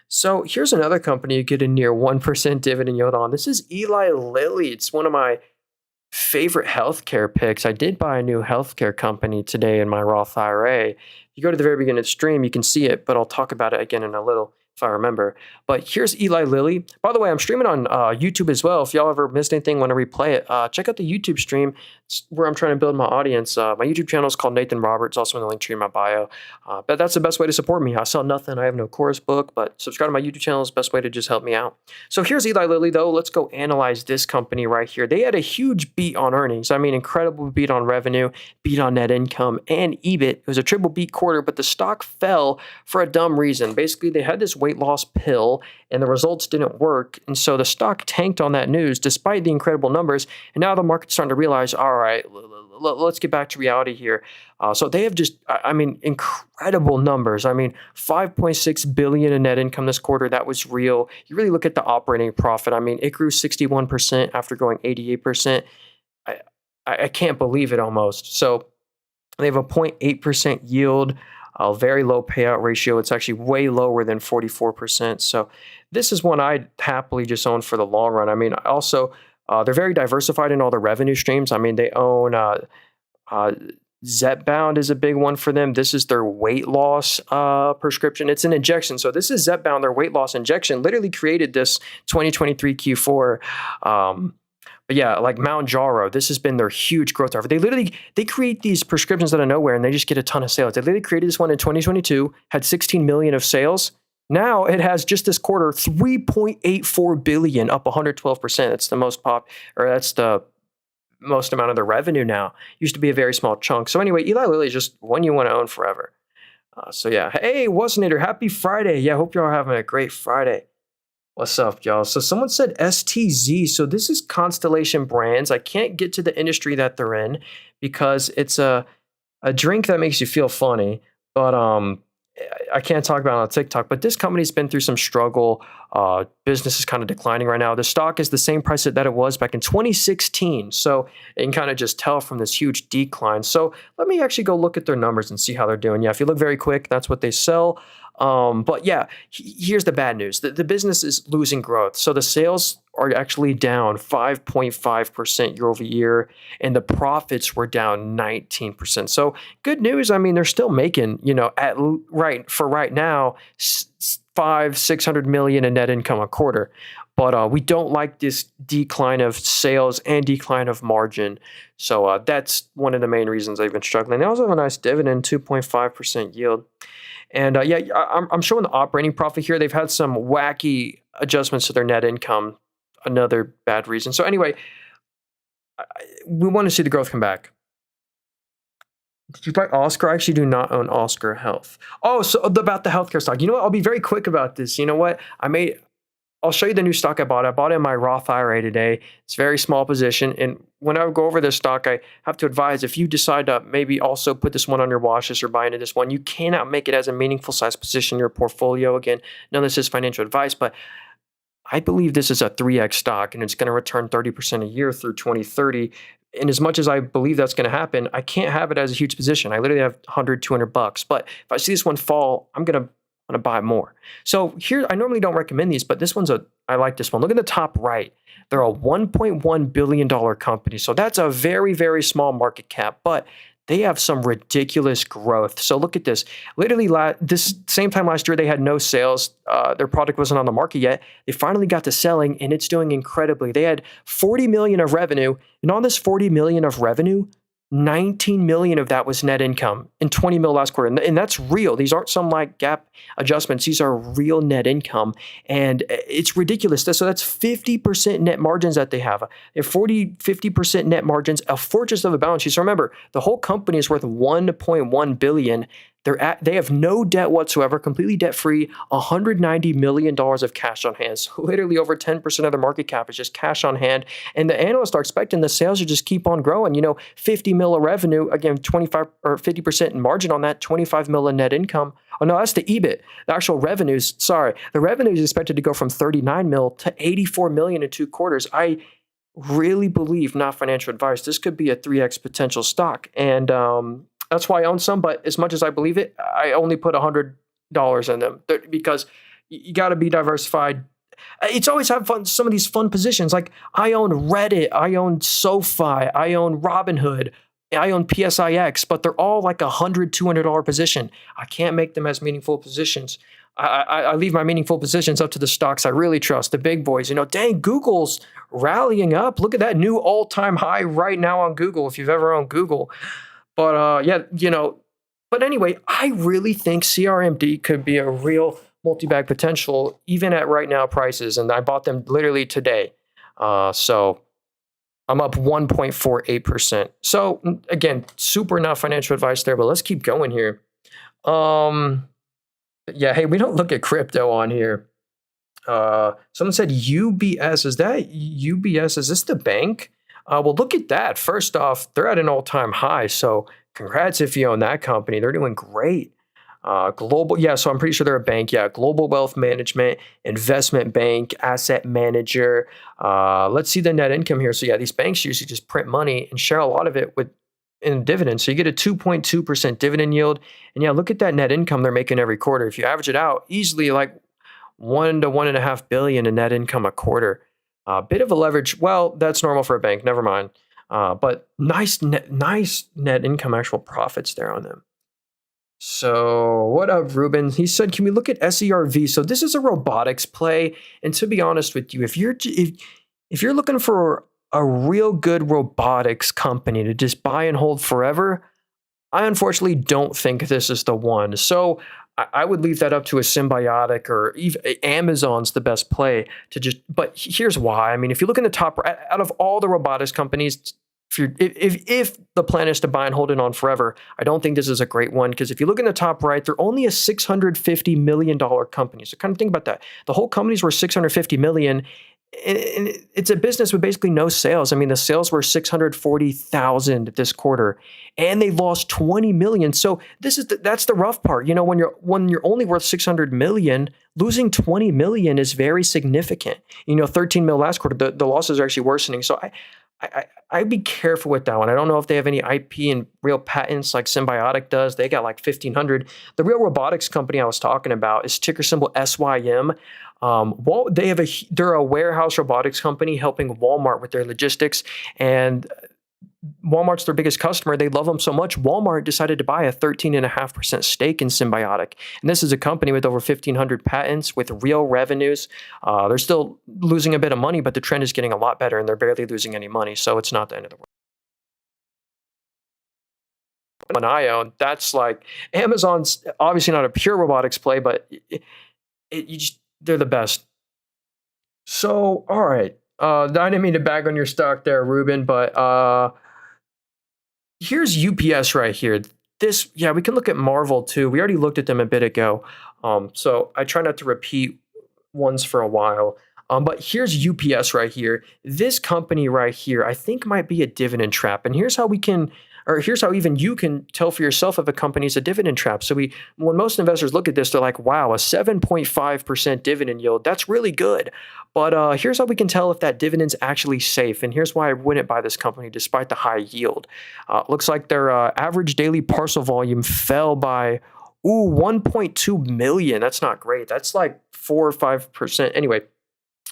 So here's another company you get a near 1% dividend yield on. This is Eli Lilly. It's one of my favorite healthcare picks. I did buy a new healthcare company today in my Roth IRA. If you go to the very beginning of the stream, you can see it, but I'll talk about it again in a little if I remember. But here's Eli Lilly. By the way, I'm streaming on YouTube as well. If y'all ever missed anything, want to replay it, check out the YouTube stream. It's where I'm trying to build my audience. My YouTube channel is called Nathan Roberts, also in the link tree in my bio. But that's the best way to support me. I sell nothing. I have no course book, but subscribe to my YouTube channel is the best way to just help me out. So here's Eli Lilly, though. Let's go analyze this company right here. They had a huge beat on earnings. I mean, incredible beat on revenue, beat on net income, and EBIT. It was a triple beat quarter, but the stock fell for a dumb reason. Basically, they had this weight loss pill, and the results didn't work. And so the stock tanked on that news, despite the incredible numbers. And now the market's starting to realize, all right, let's get back to reality here. So they have just, I mean, incredible numbers. I mean, 5.6 billion in net income this quarter. That was real. You really look at the operating profit. I mean, it grew 61% after going 88%. I can't believe it almost. So they have a 0.8% yield, a very low payout ratio. It's actually way lower than 44%. So this is one I'd happily just own for the long run. I mean, also, they're very diversified in all the revenue streams. I mean, they own Zepbound is a big one for them. This is their weight loss prescription. It's an injection. So this is Zepbound, their weight loss injection. Literally created this 2023 Q4 But yeah, like Mount Jaro, this has been their huge growth driver. They create these prescriptions out of nowhere and they just get a ton of sales. They literally created this one in 2022, had 16 million of sales. Now it has just this quarter 3.84 billion, up 112%. That's that's the most amount of the revenue now. Used to be a very small chunk. So anyway, Eli Lilly is just one you want to own forever. So yeah, hey, wasn't it? Happy Friday. Yeah, hope y'all are having a great Friday. What's up, y'all? So someone said STZ. So this is Constellation Brands. I can't get to the industry that they're in because it's a drink that makes you feel funny. But I can't talk about it on TikTok. But this company's been through some struggle. Business is kind of declining right now. The stock is the same price that it was back in 2016. So you can kind of just tell from this huge decline. So let me actually go look at their numbers and see how they're doing. Yeah, if you look very quick, that's what they sell. But yeah, here's the bad news. The business is losing growth. So the sales are actually down 5.5% year over year, and the profits were down 19%. So good news. I mean, they're still making, for right now, 600 million in net income a quarter. But we don't like this decline of sales and decline of margin. So that's one of the main reasons they've been struggling. They also have a nice dividend, 2.5% yield. And I'm showing the operating profit here. They've had some wacky adjustments to their net income, another bad reason. So anyway, we want to see the growth come back. Did you buy Oscar? I actually do not own Oscar Health. Oh, so about the healthcare stock. You know what? I'll be very quick about this. You know what? I'll show you the new stock I bought. I bought it in my Roth IRA today. It's a very small position. And when I go over this stock, I have to advise if you decide to maybe also put this one on your watch list or buy into this one, you cannot make it as a meaningful size position in your portfolio. Again, none of this is financial advice, but I believe this is a 3x stock and it's going to return 30% a year through 2030. And as much as I believe that's going to happen, I can't have it as a huge position. I literally have 100, $200. But if I see this one fall, I'm going to buy more. So here, I normally don't recommend these, but I like this one. Look at the top right. They're a $1.1 billion company. So that's a very, very small market cap, but they have some ridiculous growth. So look at this. Literally, this same time last year, they had no sales. Their product wasn't on the market yet. They finally got to selling, and it's doing incredibly. They had 40 million of revenue, and on this 40 million of revenue, 19 million of that was net income and 20 mil last quarter. And that's real. These aren't some like gap adjustments. These are real net income. And it's ridiculous. So that's 50% net margins that they have. They have 50% net margins, a fortress of a balance sheet. So remember, the whole company is worth 1.1 billion. They have no debt whatsoever, completely debt-free, $190 million of cash on hand. So literally over 10% of their market cap is just cash on hand. And the analysts are expecting the sales to just keep on growing. 50 mil of revenue, again, 25 or 50% in margin on that, 25 mil in net income. Oh no, that's the EBIT. The actual revenues, the revenue is expected to go from 39 mil to 84 million in 2 quarters. I really believe, not financial advice, this could be a 3x potential stock. And that's why I own some, but as much as I believe it, I only put $100 in them because you got to be diversified. It's always have fun. Some of these fun positions, like I own Reddit, I own SoFi, I own Robinhood, I own PSIX, but they're all like $100, $200 position. I can't make them as meaningful positions. I leave my meaningful positions up to the stocks I really trust, the big boys. Dang, Google's rallying up. Look at that new all-time high right now on Google, if you've ever owned Google. But but anyway, I really think CRMD could be a real multi-bag potential, even at right now prices. And I bought them literally today. So I'm up 1.48%. So again, super not financial advice there, but let's keep going here. Yeah, hey, we don't look at crypto on here. Someone said UBS. Is that UBS? Is this the bank? Well, look at that. First off, they're at an all-time high. So congrats if you own that company. They're doing great. Global, yeah, so I'm pretty sure they're a bank. Yeah, Global Wealth Management, investment bank, asset manager. Let's see the net income here. So yeah, these banks usually just print money and share a lot of it in dividends. So you get a 2.2% dividend yield. And yeah, look at that net income they're making every quarter. If you average it out, easily like 1 to 1.5 billion in net income a quarter. Bit of a leverage. Well, that's normal for a bank. Never mind. But nice net income, actual profits there on them. So what up, Ruben? He said, can we look at SERV? So this is a robotics play. And to be honest with you, if you're looking for a real good robotics company to just buy and hold forever, I unfortunately don't think this is the one. So I would leave that up to a symbiotic or even Amazon's the best play to just. But here's why. I mean, if you look in the top out of all the robotics companies, if the plan is to buy and hold it on forever, I don't think this is a great one because if you look in the top right, they're only a $650 million company. So kind of think about that. The whole company's worth $650 million. And it's a business with basically no sales. I mean, the sales were 640,000 this quarter, and they lost 20 million. So that's the rough part. You know, when you're only worth 600 million, losing 20 million is very significant. You know, 13 mil last quarter, the losses are actually worsening. So I'd be careful with that one. I don't know if they have any IP and real patents like Symbiotic does. They got like 1,500. The real robotics company I was talking about is ticker symbol SYM. They're a warehouse robotics company helping Walmart with their logistics, and Walmart's their biggest customer. They love them so much, Walmart decided to buy a 13.5% stake in Symbiotic. And this is a company with over 1,500 patents with real revenues. They're still losing a bit of money, but the trend is getting a lot better, and they're barely losing any money. So it's not the end of the world. One I own, that's like Amazon's obviously not a pure robotics play, but they're the best. So, all right. I didn't mean to bag on your stock there, Ruben, but here's UPS right here. We can look at Marvell too. We already looked at them a bit ago. So I try not to repeat ones for a while. But here's UPS right here. This company right here, I think might be a dividend trap. And here's how even you can tell for yourself if a company is a dividend trap. So when most investors look at this, they're like, wow, a 7.5% dividend yield, that's really good. But here's how we can tell if that dividend's actually safe. And here's why I wouldn't buy this company despite the high yield. Looks like their average daily parcel volume fell by 1.2 million. That's not great. That's like 4 or 5%. Anyway,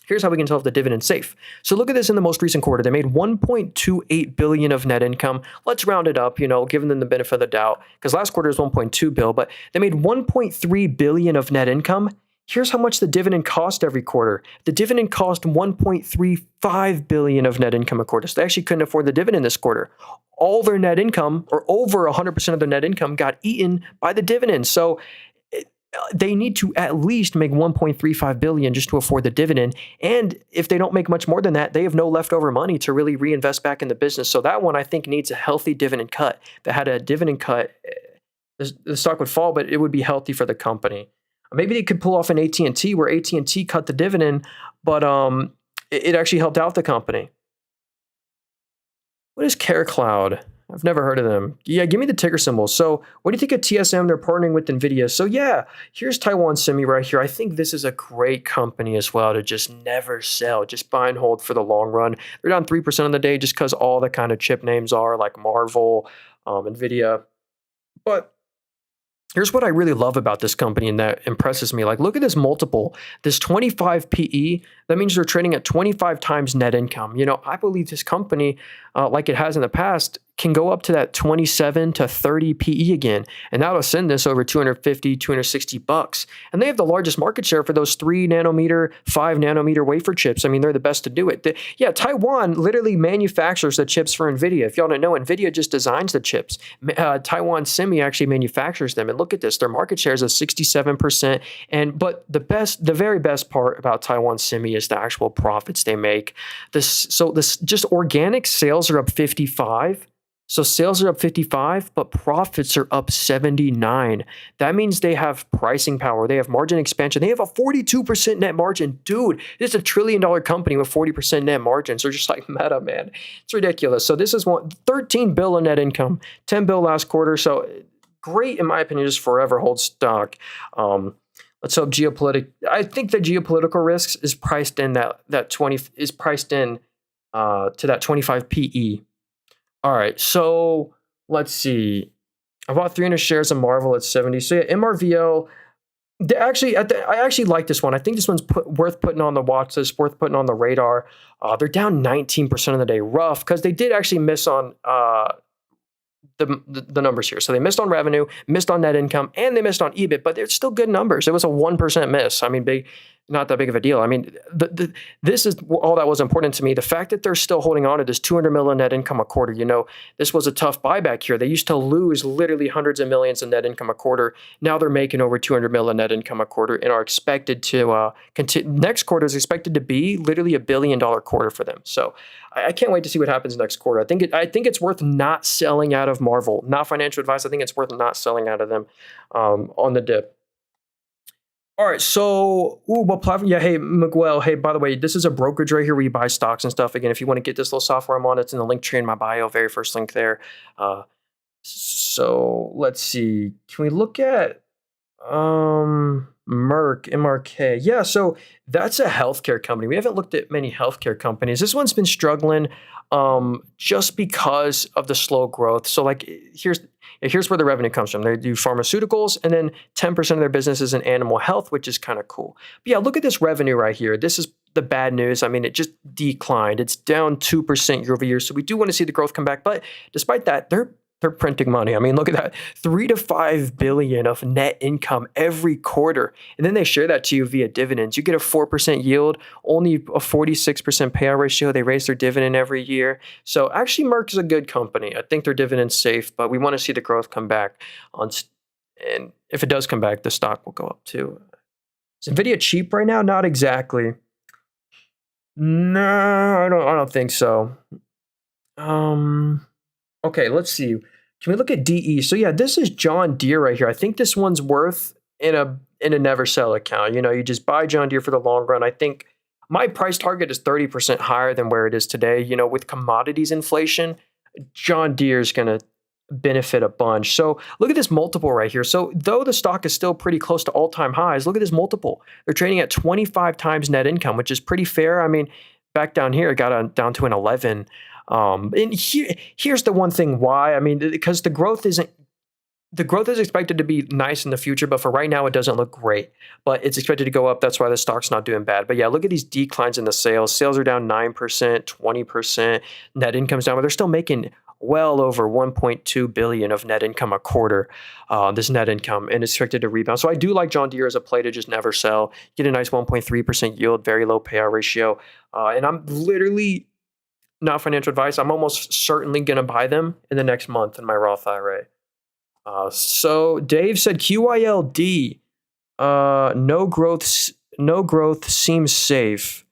here's how we can tell if the dividend's safe. So look at this in the most recent quarter. They made $1.28 billion of net income. Let's round it up, giving them the benefit of the doubt, because last quarter was $1.2 billion, but they made $1.3 billion of net income. Here's how much the dividend cost every quarter. The dividend cost $1.35 billion of net income a quarter. So they actually couldn't afford the dividend this quarter. All their net income, or over 100% of their net income, got eaten by the dividend. So they need to at least make $1.35 billion just to afford the dividend. And if they don't make much more than that, they have no leftover money to really reinvest back in the business. So that one, I think, needs a healthy dividend cut. If they had a dividend cut, the stock would fall, but it would be healthy for the company. Maybe they could pull off an AT&T where AT&T cut the dividend, but it actually helped out the company. What is CareCloud? I've never heard of them. Yeah, give me the ticker symbol. So what do you think of TSM? They're partnering with Nvidia. So yeah, here's Taiwan Semi right here. I think this is a great company as well to just never sell, just buy and hold for the long run. They're down 3% on the day just because all the kind of chip names are like Marvell, Nvidia. But here's what I really love about this company and that impresses me. Like, look at this multiple, this 25 PE. That means they're trading at 25 times net income. I believe this company, like it has in the past, can go up to that 27 to 30 PE again. And that'll send this over 250, 260 bucks. And they have the largest market share for those 3 nanometer, 5 nanometer wafer chips. I mean, they're the best to do it. Taiwan literally manufactures the chips for Nvidia. If y'all don't know, Nvidia just designs the chips. Taiwan Semi actually manufactures them. And look at this, their market share is at 67%. But the very best part about Taiwan Semi is the actual profits they make. Just organic sales are up 55. So sales are up 55, but profits are up 79. That means they have pricing power. They have margin expansion. They have a 42% net margin. Dude, this is a $1 trillion company with 40% net margins. They're just like Meta, man. It's ridiculous. So this is $13 billion net income, $10 billion last quarter. So great, in my opinion, just forever hold stock. Let's hope I think the geopolitical risks is priced in to that 25 PE. All right, so let's see. I bought 300 shares of Marvell at 70. So yeah, MRVL. I actually like this one. I think this one's worth putting on the watch list, worth putting on the radar. They're down 19% of the day, rough, because they did actually miss on the numbers here. So they missed on revenue, missed on net income, and they missed on EBIT, but they're still good numbers. It was a 1% miss. I mean, not that big of a deal. I mean, this is all that was important to me. The fact that they're still holding on to this 200 million net income a quarter. This was a tough buyback here. They used to lose literally hundreds of millions in net income a quarter. Now they're making over 200 million net income a quarter and are expected to continue. Next quarter is expected to be literally $1 billion quarter for them. So I can't wait to see what happens next quarter. I think it's worth not selling out of Marvell. Not financial advice. I think it's worth not selling out of them on the dip. All right, so what platform? Yeah, hey Miguel. Hey, by the way, this is a brokerage right here where you buy stocks and stuff. Again, if you want to get this little software I'm on, it's in the link tree in my bio, very first link there. So let's see. Can we look at MRK? Yeah, so that's a healthcare company. We haven't looked at many healthcare companies. This one's been struggling just because of the slow growth. So like here's where the revenue comes from. They do pharmaceuticals, and then 10% of their business is in animal health, which is kind of cool. But yeah, look at this revenue right here. This is the bad news. I mean, it just declined. It's down 2% year over year. So we do want to see the growth come back. But despite that, they're printing money. I mean, look at that, 3 to 5 billion of net income every quarter. And then they share that to you via dividends. You get a 4% yield, only a 46% payout ratio. They raise their dividend every year. So actually Merck is a good company. I think their dividend's safe, but we want to see the growth come back and if it does come back, the stock will go up too. Is Nvidia cheap right now? Not exactly. No, I don't think so. Okay, let's see. Can we look at DE? So yeah, this is John Deere right here. I think this one's worth in a never sell account. You just buy John Deere for the long run. I think my price target is 30% higher than where it is today. With commodities inflation, John Deere is going to benefit a bunch. So look at this multiple right here. So though the stock is still pretty close to all-time highs, look at this multiple. They're trading at 25 times net income, which is pretty fair. I mean, back down here, it got down to an 11. And here's the one thing why. I mean, because the growth is expected to be nice in the future, but for right now, it doesn't look great. But it's expected to go up. That's why the stock's not doing bad. But yeah, look at these declines in the sales. Sales are down 9%, 20%. Net income's down, but they're still making well over 1.2 billion of net income a quarter. This net income, and it's expected to rebound. So I do like John Deere as a play to just never sell. Get a nice 1.3% yield, very low payout ratio, and I'm literally. Not financial advice. I'm almost certainly going to buy them in the next month in my Roth IRA. So Dave said QYLD, no growth seems safe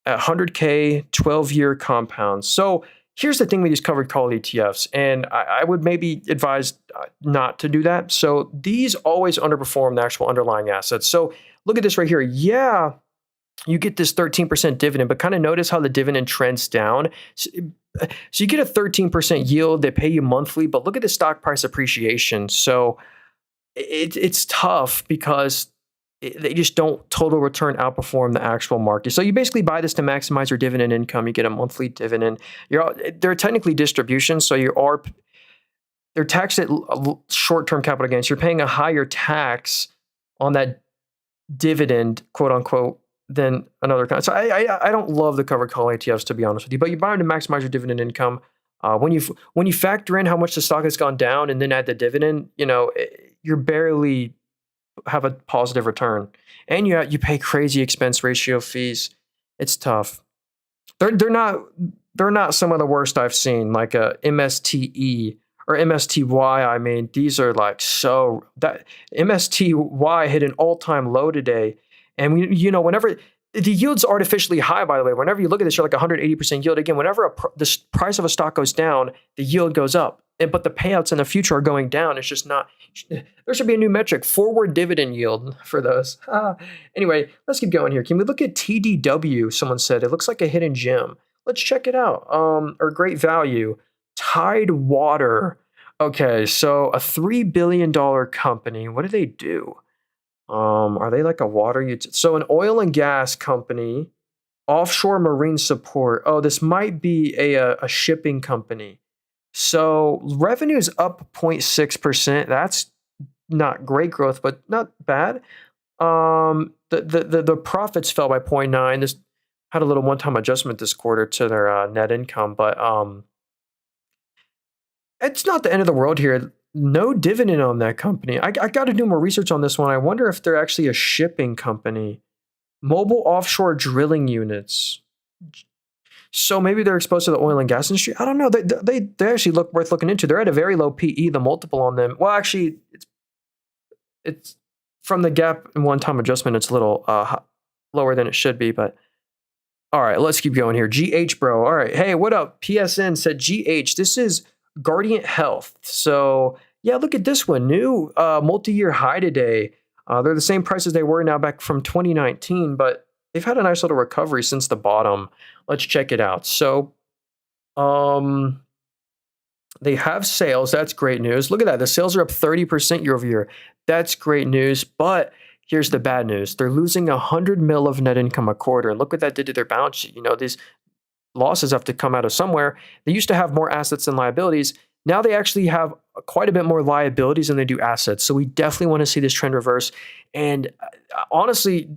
at 100K, 12-year compounds. So here's the thing with these covered call ETFs, and I would maybe advise not to do that. So these always underperform the actual underlying assets. So look at this right here. Yeah. You get this 13% dividend, but kind of notice how the dividend trends down. So you get a 13% yield. They pay you monthly, but look at the stock price appreciation. So it's tough because they just don't total return outperform the actual market. So you basically buy this to maximize your dividend income. You get a monthly dividend. They're technically distributions, so they're taxed at short-term capital gains. You're paying a higher tax on that dividend, quote unquote, than another kind. So I don't love the covered call ETFs, to be honest with you, but you buy them to maximize your dividend income. When you factor in how much the stock has gone down and then add the dividend, you're barely have a positive return, and you pay crazy expense ratio fees. It's tough. They're not some of the worst I've seen, like a MSTE or MSTY. I mean, these are like so that MSTY hit an all-time low today. And whenever the yield's artificially high, by the way, whenever you look at this, you're like 180% yield. Again, whenever the price of a stock goes down, the yield goes up. But the payouts in the future are going down. It's just not. There should be a new metric, forward dividend yield for those. Anyway, let's keep going here. Can we look at TDW? Someone said it looks like a hidden gem. Let's check it out. Or great value, Tide Water. Okay, so a $3 billion company. What do they do? Are they like a water utility? So an oil and gas company, offshore marine support. Oh, this might be a shipping company. So revenue is up 0.6%. That's not great growth, but not bad. The profits fell by 0.9. This had a little one-time adjustment this quarter to their net income, but it's not the end of the world here. No dividend on that company. I got to do more research on this one. I wonder if they're actually a shipping company. Mobile offshore drilling units. So maybe they're exposed to the oil and gas industry. I don't know. They actually look worth looking into. They're at a very low PE. The multiple on them. Well, actually, it's from the gap and one-time adjustment. It's a little lower than it should be, but. All right, let's keep going here. GH, bro. All right. Hey, what up? PSN said GH. This is Guardian Health. So, yeah, look at this one. New multi-year high today. They're the same price as they were now back from 2019, but they've had a nice little recovery since the bottom. Let's check it out. So, they have sales. That's great news. Look at that. The sales are up 30% year over year. That's great news, but here's the bad news. They're losing 100 mil of net income a quarter. And look what that did to their balance sheet. These losses have to come out of somewhere. They used to have more assets than liabilities. Now they actually have quite a bit more liabilities than they do assets. So we definitely want to see this trend reverse. And honestly,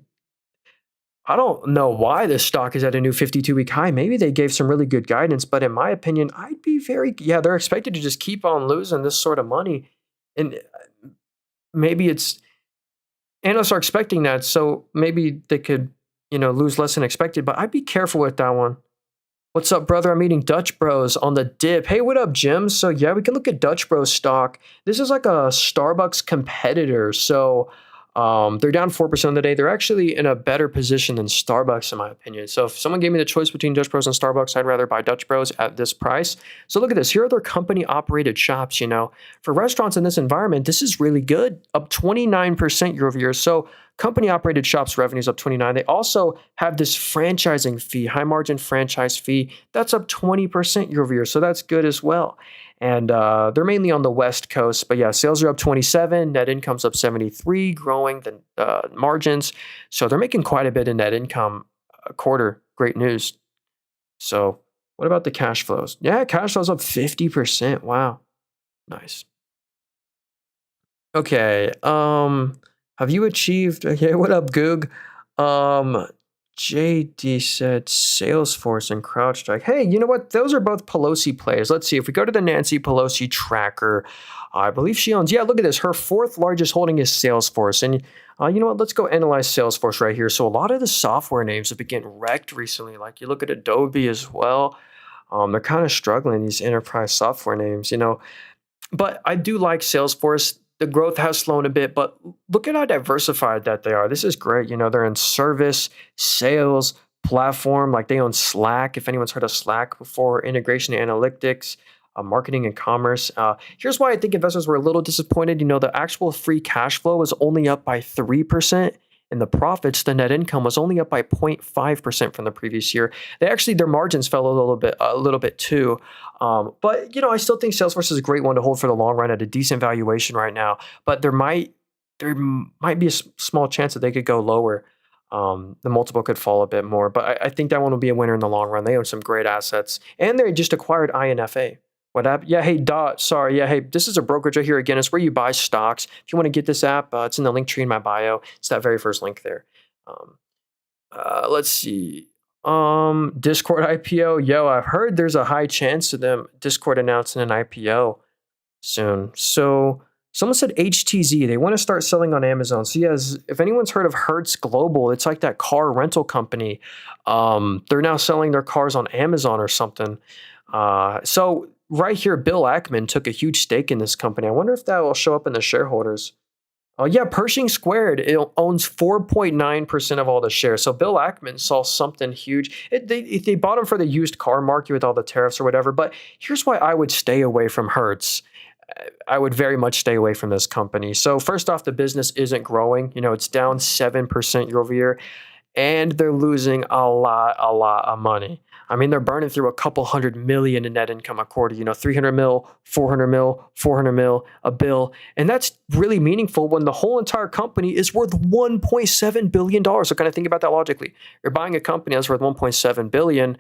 I don't know why this stock is at a new 52-week high. Maybe they gave some really good guidance, but in my opinion, I'd be they're expected to just keep on losing this sort of money. And maybe analysts are expecting that, so maybe they could, lose less than expected, but I'd be careful with that one. What's up, brother? I'm eating Dutch Bros on the dip. Hey, what up, Jim? So yeah, we can look at Dutch Bros stock. This is like a Starbucks competitor. So they're down 4% on the day. They're actually in a better position than Starbucks, in my opinion. So if someone gave me the choice between Dutch Bros and Starbucks, I'd rather buy Dutch Bros at this price. So look at this. Here are their company-operated shops. For restaurants in this environment, this is really good. Up 29% year over year. So company-operated shops revenues up 29. They also have this franchising fee, high-margin franchise fee. That's up 20% year over year. So that's good as well. And they're mainly on the West Coast. But yeah, sales are up 27, net income's up 73, growing the margins. So they're making quite a bit in net income a quarter. Great news. So what about the cash flows? Yeah, cash flows up 50%. Wow. Nice. Okay. Have you achieved? Okay, what up, Goog? JD said Salesforce and CrowdStrike. Hey, you know what? Those are both Pelosi plays. Let's see. If we go to the Nancy Pelosi tracker, I believe she owns, look at this. Her fourth largest holding is Salesforce. And you know what? Let's go analyze Salesforce right here. So a lot of the software names have been getting wrecked recently. Like you look at Adobe as well. They're kind of struggling, these enterprise software names, But I do like Salesforce. The growth has slowed a bit, but look at how diversified that they are. This is great. They're in service, sales, platform, like they own Slack. If anyone's heard of Slack before, integration and analytics, marketing and commerce. Here's why I think investors were a little disappointed. The actual free cash flow was only up by 3%. And the profits, the net income was only up by 0.5% from the previous year. Their margins fell a little bit too. But I still think Salesforce is a great one to hold for the long run at a decent valuation right now. But there might be a small chance that they could go lower. The multiple could fall a bit more. But I think that one will be a winner in the long run. They own some great assets, and they just acquired INFA. What app? Yeah, hey, sorry. Yeah, hey, this is a brokerage right here. Again, it's where you buy stocks. If you want to get this app, it's in the link tree in my bio. It's that very first link there. Let's see. Discord IPO. Yo, I've heard there's a high chance of them Discord announcing an IPO soon. So someone said HTZ. They want to start selling on Amazon. So yes, if anyone's heard of Hertz Global, it's like that car rental company. They're now selling their cars on Amazon or something. So right here, Bill Ackman took a huge stake in this company. I wonder if that will show up in the shareholders. Oh, yeah, Pershing Squared, it owns 4.9% of all the shares. So Bill Ackman saw something huge. They bought him for the used car market with all the tariffs or whatever. But here's why I would stay away from Hertz. I would very much stay away from this company. So first off, the business isn't growing. It's down 7% year over year. And they're losing a lot of money. I mean, they're burning through a couple $100 million in net income a quarter, 300 mil, 400 mil, 400 mil, a bill. And that's really meaningful when the whole entire company is worth $1.7 billion. So kind of think about that logically. You're buying a company that's worth $1.7 billion.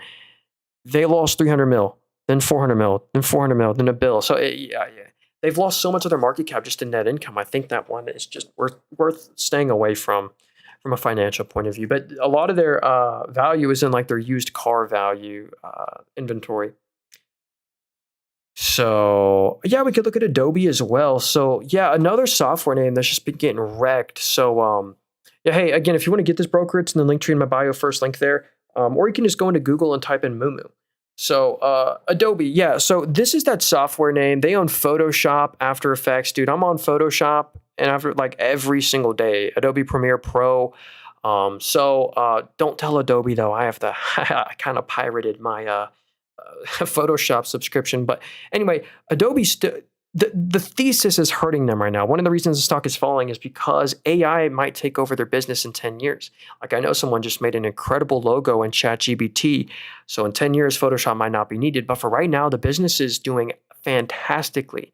They lost 300 mil, then 400 mil, then 400 mil, then a bill. So yeah. They've lost so much of their market cap just in net income. I think that one is just worth staying away from a financial point of view. But a lot of their value is in like their used car value inventory. So yeah, we could look at Adobe as well. So yeah, another software name that's just been getting wrecked. So Yeah, hey, again, if you want to get this broker, it's in the link tree in my bio, first link there. Or you can just go into Google and type in Moomoo. So Adobe, yeah. So this is that software name. They own Photoshop, After Effects, dude. I'm on Photoshop and after like every single day. Adobe Premiere Pro. Don't tell Adobe though. I have to. I kind of pirated my Photoshop subscription. But anyway, Adobe the thesis is hurting them right now. One of the reasons the stock is falling is because AI might take over their business in 10 years. Like I know someone just made an incredible logo in ChatGPT. So in 10 years, Photoshop might not be needed. But for right now, the business is doing fantastically.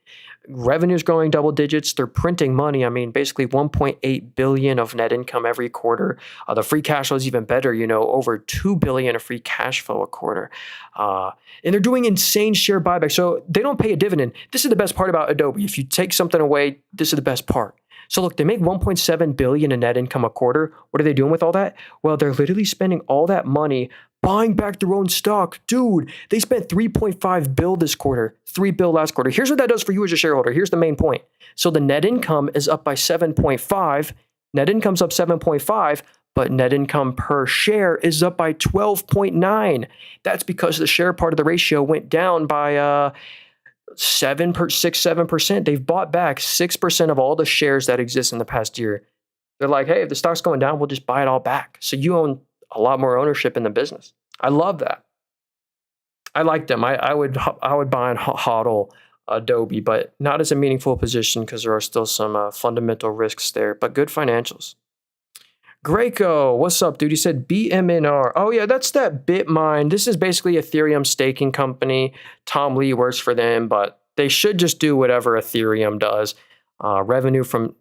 Revenue's growing double digits. They're printing money. I mean, basically 1.8 billion of net income every quarter. The free cash flow is even better, over 2 billion of free cash flow a quarter. And they're doing insane share buyback. So they don't pay a dividend. This is the best part about Adobe. If you take something away, this is the best part. So look, they make 1.7 billion in net income a quarter. What are they doing with all that? Well, they're literally spending all that money buying back their own stock. Dude, they spent 3.5 bill this quarter, 3 bill last quarter. Here's what that does for you as a shareholder. Here's the main point. So the net income is up by 7.5. Net income's up 7.5, but net income per share is up by 12.9. That's because the share part of the ratio went down by 7%. They've bought back 6% of all the shares that exist in the past year. They're like, hey, if the stock's going down, we'll just buy it all back. So you own a lot more ownership in the business. I love that. I like them. I would buy and hodl Adobe, but not as a meaningful position because there are still some fundamental risks there, but good financials. Graco, what's up, dude? He said BMNR. Oh, yeah, that's that Bitmine. This is basically Ethereum staking company. Tom Lee works for them, but they should just do whatever Ethereum does.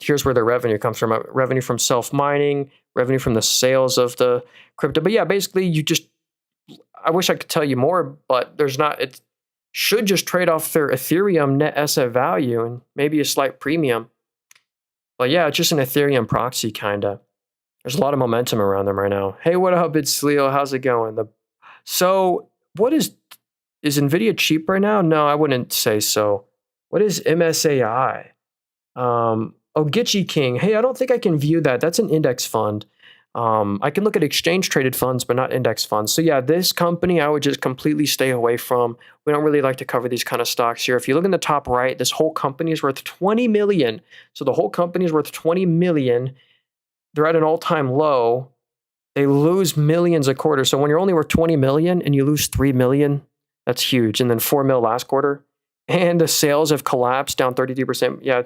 Here's where their revenue comes from. Revenue from self-mining, revenue from the sales of the crypto. But yeah, basically I wish I could tell you more, but it should just trade off their Ethereum net asset value and maybe a slight premium. But yeah, it's just an Ethereum proxy kind of. There's a lot of momentum around them right now. Hey, what up? It's Leo. How's it going? What is Nvidia cheap right now? No, I wouldn't say so. What is MSAI? Gitchy King. Hey, I don't think I can view that. That's an index fund. I can look at exchange traded funds, but not index funds. So yeah, this company I would just completely stay away from. We don't really like to cover these kind of stocks here. If you look in the top right, this whole company is worth 20 million. So the whole company is worth 20 million. They're at an all-time low. They lose millions a quarter. So when you're only worth 20 million and you lose 3 million, that's huge. And then 4 mil last quarter. And the sales have collapsed down 32%. Yeah,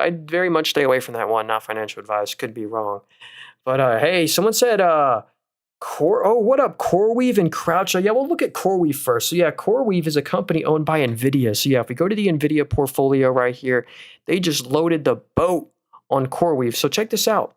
I'd very much stay away from that one. Not financial advice. Could be wrong. But hey, someone said, what up, CoreWeave and CrowdStrike? Yeah, we'll look at CoreWeave first. So yeah, CoreWeave is a company owned by Nvidia. So yeah, if we go to the Nvidia portfolio right here, they just loaded the boat on CoreWeave. So check this out.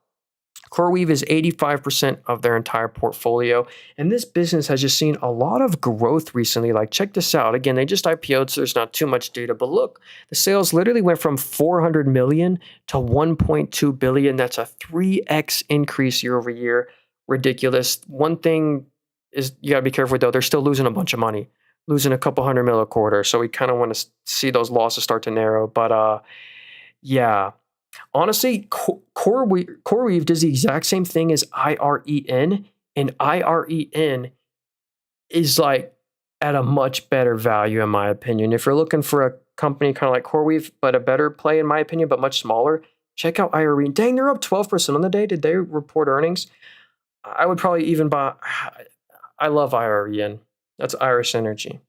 CoreWeave is 85% of their entire portfolio. And this business has just seen a lot of growth recently. Like, check this out. Again, they just IPO'd, so there's not too much data. But look, the sales literally went from 400 million to 1.2 billion. That's a 3x increase year over year. Ridiculous. One thing is you got to be careful, though. They're still losing a bunch of money, losing a couple hundred mil a quarter. So we kind of want to see those losses start to narrow. But yeah. Honestly, CoreWeave does the exact same thing as IREN, and IREN is like at a much better value, in my opinion. If you're looking for a company kind of like CoreWeave, but a better play, in my opinion, but much smaller, check out IREN. Dang, they're up 12% on the day. Did they report earnings? I would probably even buy. I love IREN. That's Irish Energy.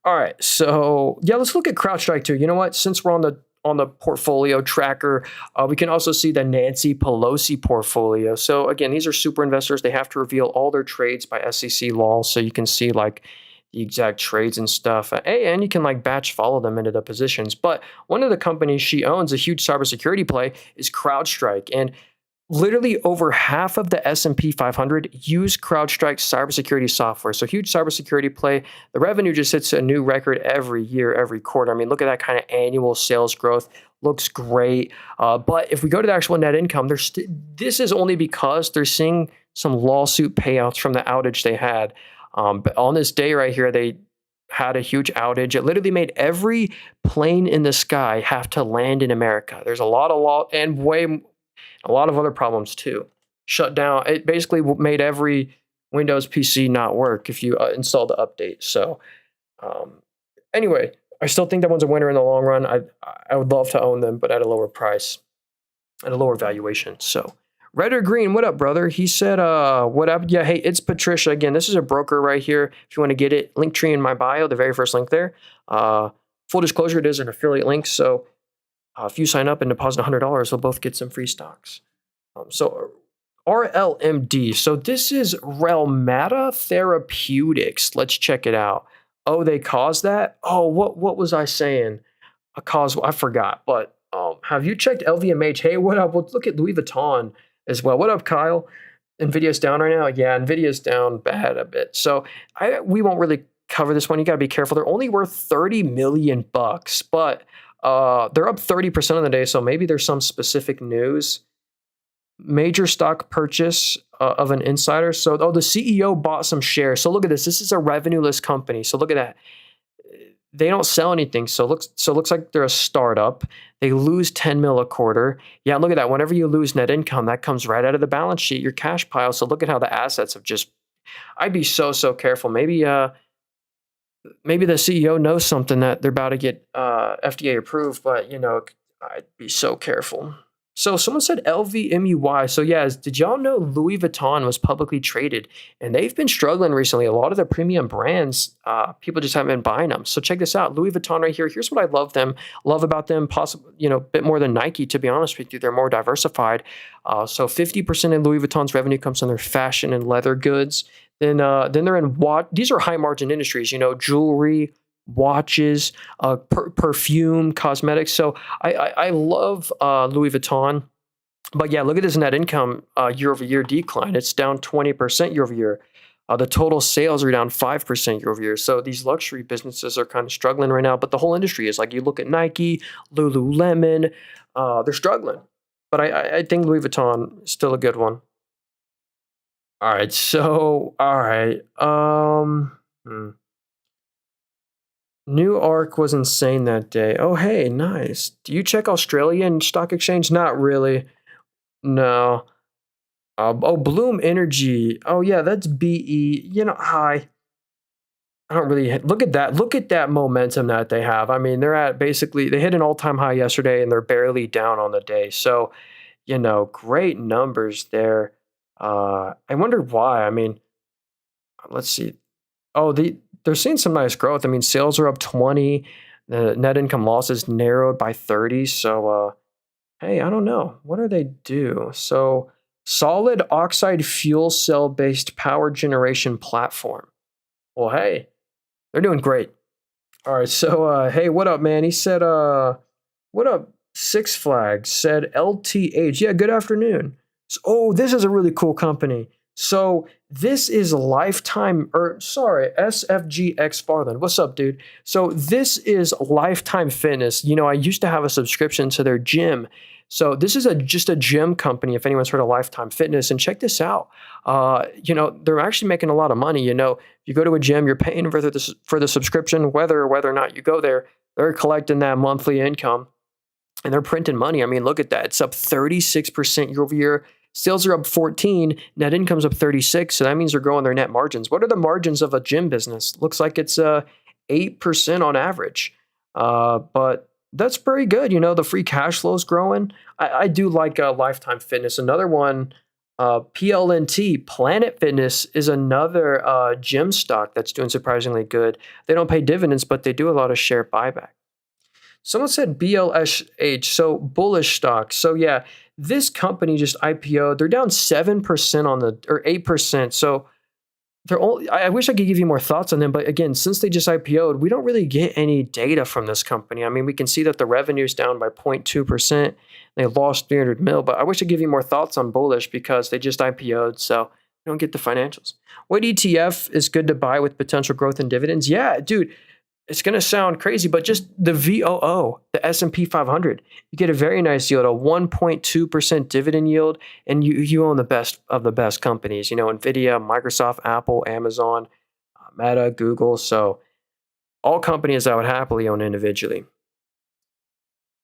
All right, so yeah, let's look at CrowdStrike too. You know what? Since we're on the portfolio tracker, we can also see the Nancy Pelosi portfolio. So again, these are super investors. They have to reveal all their trades by SEC law, so you can see like the exact trades and stuff. And you can like batch follow them into the positions. But one of the companies she owns, a huge cybersecurity play, is CrowdStrike. And literally over half of the S&P 500 use CrowdStrike's cybersecurity software. So huge cybersecurity play. The revenue just hits a new record every year, every quarter. I mean, look at that kind of annual sales growth. Looks great. But if we go to the actual net income, this is only because they're seeing some lawsuit payouts from the outage they had. But on this day right here, they had a huge outage. It literally made every plane in the sky have to land in America. There's a lot of law and a lot of other problems too. shut down. It basically made every Windows PC not work if you install the update. So um, anyway, I still think that one's a winner in the long run. I would love to own them, but at a lower price, at a lower valuation. So Red or Green, what up, brother? He said, what up? Yeah, hey, it's Patricia. Again, this is a broker right here. If you want to get it, link tree in my bio, the very first link there. Full disclosure, it is an affiliate link. So if you sign up and deposit $100, we'll both get some free stocks. So RLMD. So this is Relmada Therapeutics. Let's check it out. Oh, they caused that? Oh, what was I saying? A cause, I forgot. But have you checked LVMH? Hey, what up? Let's look at Louis Vuitton as well. What up, Kyle? Nvidia's down right now. Yeah, Nvidia's down bad a bit. So we won't really cover this one. You got to be careful. They're only worth $30 million, but they're up 30% on the day. So maybe there's some specific news. Major stock purchase of an insider. So, the CEO bought some shares. So look at this. This is a revenue-less company. So look at that. They don't sell anything. So it looks like they're a startup. They lose 10 mil a quarter. Yeah, look at that. Whenever you lose net income, that comes right out of the balance sheet, your cash pile. So look at how the assets have just, I'd be so careful. Maybe the CEO knows something that they're about to get FDA approved, but I'd be so careful. So someone said LVMUY. So yeah, did y'all know Louis Vuitton was publicly traded? And they've been struggling recently. A lot of the premium brands, people just haven't been buying them. So check this out. Louis Vuitton right here. Here's what I love about them, possibly, a bit more than Nike, to be honest with you. They're more diversified. So 50% of Louis Vuitton's revenue comes from their fashion and leather goods. Then they're in these are high margin industries, jewelry, watches, perfume, cosmetics. So I love Louis Vuitton. But yeah, look at this net income year-over-year decline. It's down 20% year-over-year. The total sales are down 5% year-over-year. So these luxury businesses are kind of struggling right now. But the whole industry is, like, you look at Nike, Lululemon, they're struggling. But I think Louis Vuitton is still a good one. All right. So, all right. New Arc was insane that day. Oh, hey, nice. Do you check Australian stock exchange? Not really. No. Bloom Energy. Oh, yeah, that's BE. Hi. I don't really look at that. Look at that momentum that they have. I mean, they hit an all-time high yesterday and they're barely down on the day. So, great numbers there. I wonder why. I mean, let's see. Oh, they're seeing some nice growth. I mean, sales are up 20. The net income losses narrowed by 30. So, hey, I don't know. What do they do? So, solid oxide fuel cell based power generation platform. Well, hey, they're doing great. All right. So, hey, what up, man? He said, what up? Six Flags said LTH. Yeah, good afternoon. So, this is a really cool company. So this is SFGX Farland. What's up, dude? So this is Lifetime Fitness. I used to have a subscription to their gym. So this is just a gym company, if anyone's heard of Lifetime Fitness. And check this out. They're actually making a lot of money. You go to a gym, you're paying for the subscription, whether or not you go there. They're collecting that monthly income. And they're printing money. I mean, look at that. It's up 36% year over year. Sales are up 14, net income's up 36, so that means they're growing their net margins. What are the margins of a gym business? Looks like it's 8% on average. But that's pretty good. The free cash flow is growing. I do like Lifetime Fitness. Another one, PLNT, Planet Fitness, is another gym stock that's doing surprisingly good. They don't pay dividends, but they do a lot of share buyback. Someone said BLSH, so bullish stock. So yeah, this company just IPO'd. They're down 7% or 8%. So I wish I could give you more thoughts on them, but again, since they just IPO'd, we don't really get any data from this company. I mean, we can see that the revenue is down by 0.2%. They lost 300 mil, but I wish I'd give you more thoughts on bullish because they just IPO'd, so you don't get the financials. What ETF is good to buy with potential growth and dividends? Yeah, dude. It's going to sound crazy, but just the VOO, the S&P 500, you get a very nice yield, a 1.2% dividend yield, and you own the best of the best companies, Nvidia, Microsoft, Apple, Amazon, Meta, Google. So all companies I would happily own individually.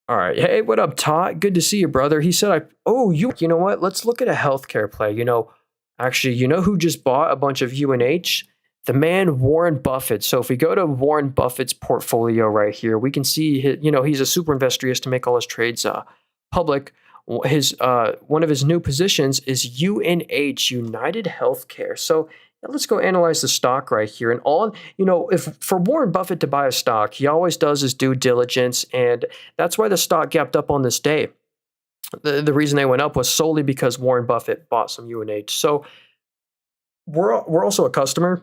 All right. Hey, what up, Todd? Good to see you, brother. He said, you know what? Let's look at a healthcare play. Actually, you know who just bought a bunch of UNH? The man Warren Buffett. So if we go to Warren Buffett's portfolio right here, we can see, he's a super investor. He has to make all his trades public. His one of his new positions is UNH, United Healthcare. So let's go analyze the stock right here. And if for Warren Buffett to buy a stock, he always does his due diligence, and that's why the stock gapped up on this day. The reason they went up was solely because Warren Buffett bought some UNH. So we're also a customer.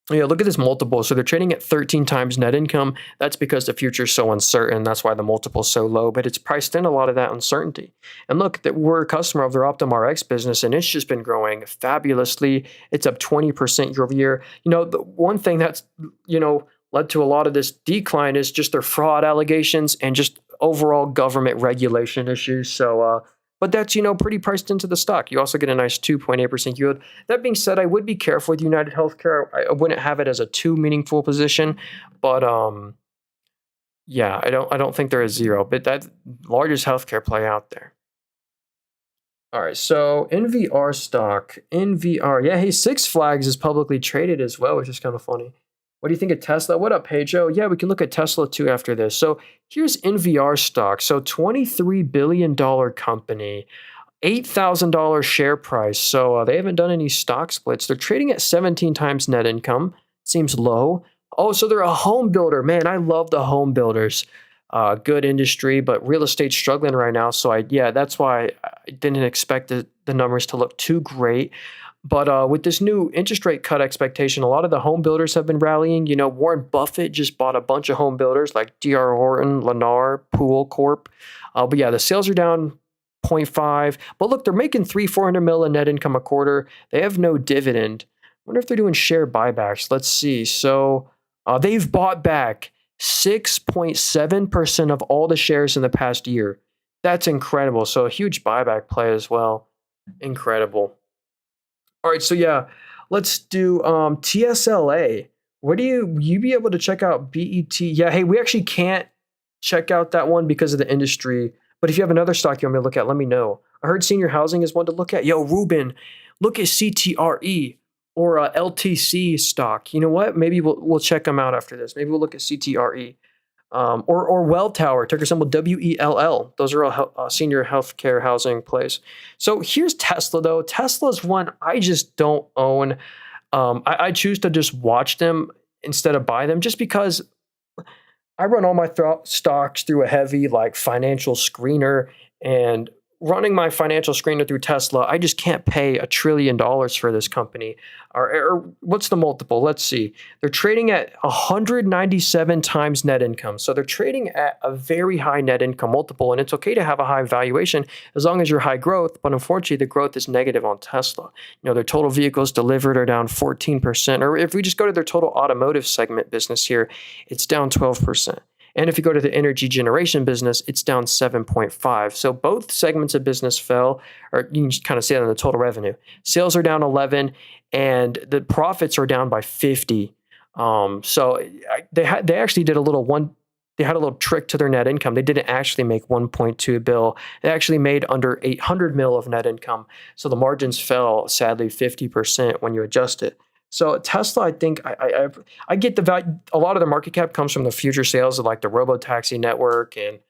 Yeah, look at this multiple. So they're trading at 13 times net income. That's because the future is so uncertain. That's why the multiple is so low, but it's priced in a lot of that uncertainty. And look, that we're a customer of their OptumRx business, and it's just been growing fabulously. It's up 20% year over year. The one thing that's, led to a lot of this decline is just their fraud allegations and just overall government regulation issues. So, but that's, pretty priced into the stock. You also get a nice 2.8% yield. That being said, I would be careful with United Healthcare. I wouldn't have it as a too meaningful position, but yeah, I don't think they're a zero, but that's largest healthcare play out there. All right, so NVR stock, NVR, yeah, hey, Six Flags is publicly traded as well, which is kind of funny. What do you think of Tesla? What up, Pedro? Yeah, we can look at Tesla too after this. So here's NVR stock. So $23 billion company, $8,000 share price. So they haven't done any stock splits. They're trading at 17 times net income. Seems low. Oh, so they're a home builder. Man, I love the home builders. Good industry, but real estate's struggling right now. So that's why I didn't expect the numbers to look too great. But with this new interest rate cut expectation, a lot of the home builders have been rallying. Warren Buffett just bought a bunch of home builders like D.R. Horton, Lennar, Pool Corp. But yeah, the sales are down 0.5. But look, they're making $300-400 million in net income a quarter. They have no dividend. I wonder if they're doing share buybacks. Let's see. So they've bought back 6.7% of all the shares in the past year. That's incredible. So a huge buyback play as well. Incredible. All right, so yeah, let's do TSLA. What do you be able to check out BET? Yeah, hey, we actually can't check out that one because of the industry. But if you have another stock you want me to look at, let me know. I heard senior housing is one to look at. Yo, Ruben, look at CTRE or LTC stock. You know what? Maybe we'll check them out after this. Maybe we'll look at CTRE. Or Welltower, ticker symbol WELL. Those are all senior healthcare housing plays. So here's Tesla, though. Tesla's one I just don't own. I choose to just watch them instead of buy them, just because I run all my stocks through a heavy financial screener, and running my financial screener through Tesla, I just can't pay $1 trillion for this company. Or what's the multiple? Let's see. They're trading at 197 times net income. So they're trading at a very high net income multiple, and it's okay to have a high valuation as long as you're high growth, but unfortunately the growth is negative on Tesla. Their total vehicles delivered are down 14%, or if we just go to their total automotive segment business here, it's down 12%. And if you go to the energy generation business, it's down 7.5. So both segments of business fell, or you can kind of see that in the total revenue. Sales are down 11, and the profits are down by 50. So they actually did they had a little trick to their net income. They didn't actually make 1.2 bill. They actually made under 800 mil of net income. So the margins fell, sadly, 50% when you adjust it. So Tesla, I think I get the value. A lot of the market cap comes from the future sales of the robo-taxi network and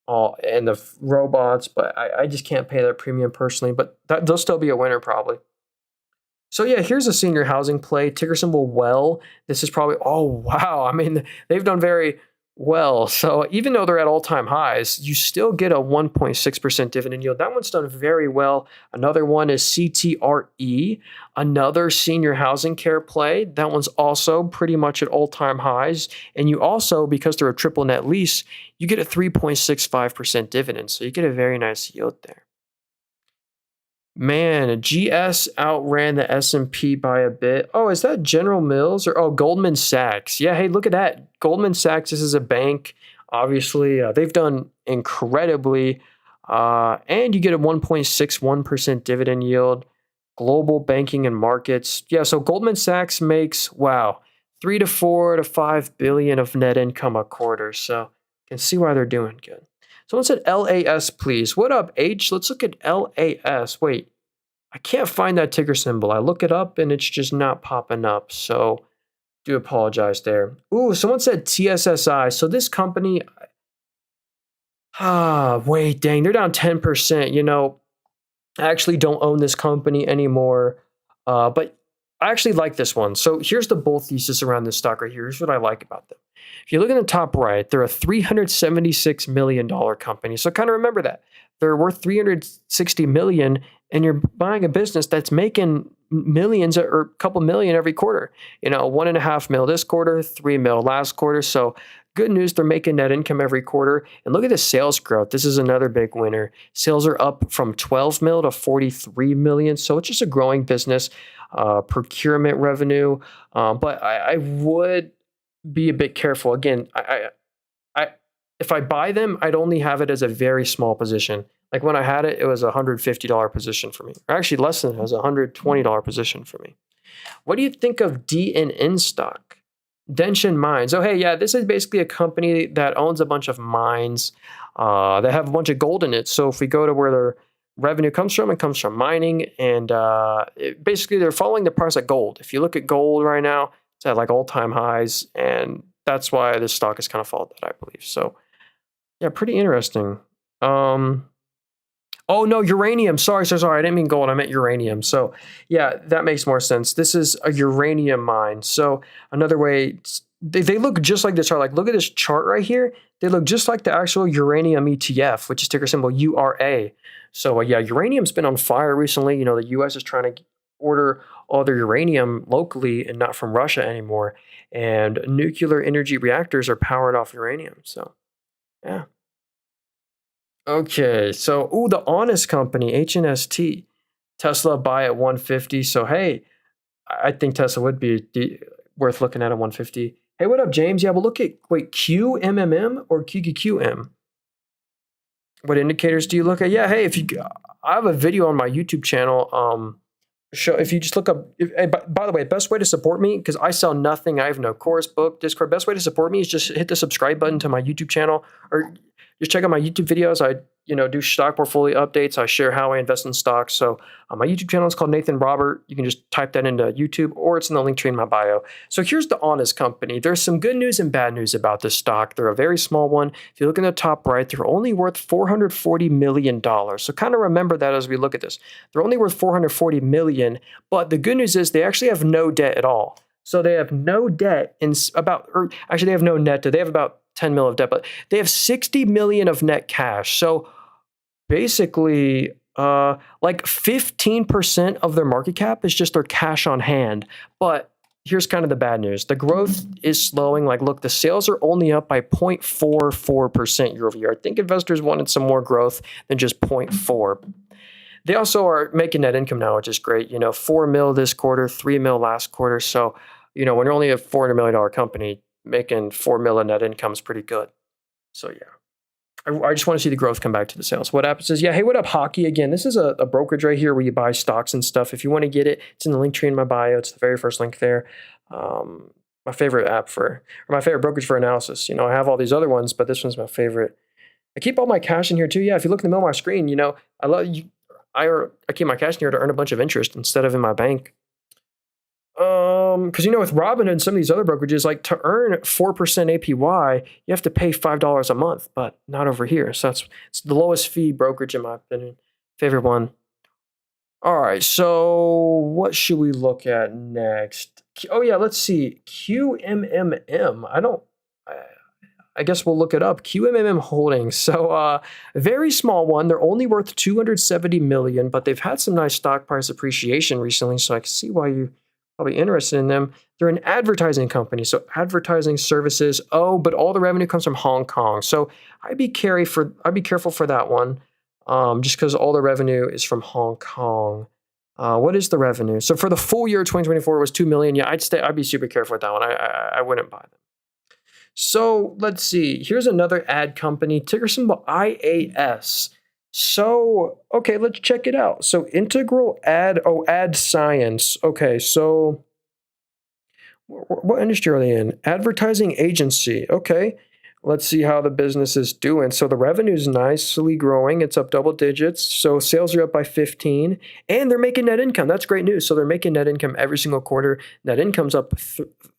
the robots, but I just can't pay that premium personally. But they'll still be a winner probably. So yeah, here's a senior housing play, ticker symbol WELL. This is probably, oh wow, I mean, they've done very well. So even though they're at all-time highs, you still get a 1.6% dividend yield. That one's done very well. Another one is CTRE, another senior housing care play. That one's also pretty much at all-time highs. And you also, because they're a triple net lease, you get a 3.65% dividend. So you get a very nice yield there. Man, GS outran the S&P by a bit. Oh, is that General Mills or Goldman Sachs? Yeah, hey, look at that. Goldman Sachs, this is a bank. Obviously, they've done incredibly. And you get a 1.61% dividend yield. Global banking and markets. Yeah, so Goldman Sachs makes, wow, 3 to 4 to 5 billion of net income a quarter. So you can see why they're doing good. Someone said LAS, please. What up, H? Let's look at LAS. Wait, I can't find that ticker symbol. I look it up and it's just not popping up. So do apologize there. Ooh, someone said TSSI. So this company, wait, dang, they're down 10%. I actually don't own this company anymore, but I actually like this one. So here's the bull thesis around this stock right here. Here's what I like about them. If you look in the top right, they're a $376 million company. So kind of remember that. They're worth $360 million, and you're buying a business that's making millions or a couple million every quarter. 1.5 mil this quarter, 3 mil last quarter. So good news, they're making net income every quarter. And look at the sales growth. This is another big winner. Sales are up from 12 mil to 43 million. So it's just a growing business. Procurement revenue. But I would be a bit careful. Again, if I buy them, I'd only have it as a very small position. Like when I had it, it was a $150 position for me. Or actually less than that, it was a $120 position for me. What do you think of D&N stock? Denshin Mines. Oh, hey, yeah, this is basically a company that owns a bunch of mines that have a bunch of gold in it. So if we go to where their revenue comes from, it comes from mining. And basically, they're following the price of gold. If you look at gold right now, it's at like all-time highs. And that's why this stock has kind of followed that, I believe. So, yeah, pretty interesting. Oh, no, uranium. Sorry. I didn't mean gold. I meant uranium. So, yeah, that makes more sense. This is a uranium mine. So, another way, they look just like this chart. Like, look at this chart right here. They look just like the actual uranium ETF, which is ticker symbol URA. So, yeah, uranium's been on fire recently. The U.S. is trying to order all their uranium locally and not from Russia anymore. And nuclear energy reactors are powered off uranium. So, yeah. Okay, so the Honest Company, HNST, Tesla buy at 150. So hey, I think Tesla would be worth looking at 150. Hey, what up, James? Yeah, we'll look at QMMM or QQQM. What indicators do you look at? Yeah, hey, I have a video on my YouTube channel. If you just look up, by the way, best way to support me, because I sell nothing, I have no course, book, Discord. Best way to support me is just hit the subscribe button to my YouTube channel, or just check out my YouTube videos. I do stock portfolio updates. I share how I invest in stocks. So my YouTube channel is called Nathan Robert. You can just type that into YouTube, or it's in the link tree in my bio. So here's the Honest Company. There's some good news and bad news about this stock. They're a very small one. If you look in the top right, they're only worth $440 million. So kind of remember that as we look at this. They're only worth $440 million, but the good news is they actually have no debt at all. So they have no debt they have no net debt. They have about 10 mil of debt, but they have 60 million of net cash. So basically, like 15% of their market cap is just their cash on hand. But here's kind of the bad news. The growth is slowing. Like, look, the sales are only up by 0.44% year over year. I think investors wanted some more growth than just 0.4. They also are making net income now, which is great. 4 mil this quarter, 3 mil last quarter. So, when you're only a $400 million company, making 4 mil in net income is pretty good. So, yeah. I just want to see the growth come back to the sales. What happens is, hey, what up, Hockey? Again, this is a brokerage right here where you buy stocks and stuff. If you want to get it, it's in the link tree in my bio. It's the very first link there. My favorite my favorite brokerage for analysis. I have all these other ones, but this one's my favorite. I keep all my cash in here too. Yeah, if you look in the middle of my screen, I love you. I keep my cash in here to earn a bunch of interest instead of in my bank. Because with Robinhood and some of these other brokerages, like to earn 4% APY, you have to pay $5 a month, but not over here. So it's the lowest fee brokerage in my opinion. Favorite one. All right, so what should we look at next? Oh yeah, let's see. QMMM. I guess we'll look it up. QMM Holdings. So a very small one. They're only worth $270 million, but they've had some nice stock price appreciation recently, so I can see why you probably interested in them. They're an advertising company, so advertising services. Oh, but all the revenue comes from Hong Kong. So I'd be careful for that one, just because all the revenue is from Hong Kong. What is the revenue? So for the full year 2024, it was $2 million. Yeah, I'd be super careful with that one. I wouldn't buy them. So let's see. Here's another ad company, ticker symbol IAS. So, okay, let's check it out. So Integral Ad Science. Okay, so what industry are they in? Advertising agency. Okay. Let's see how the business is doing. So the revenue is nicely growing. It's up double digits. So sales are up by 15 and they're making net income. That's great news. So they're making net income every single quarter. Net income's up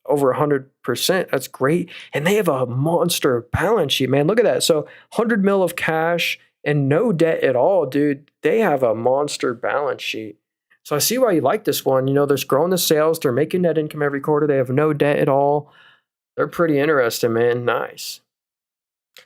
over 100%. That's great. And they have a monster balance sheet, man. Look at that. So 100 mil of cash and no debt at all, dude. They have a monster balance sheet. So I see why you like this one. They're growing the sales. They're making net income every quarter. They have no debt at all. They're pretty interesting, man. Nice.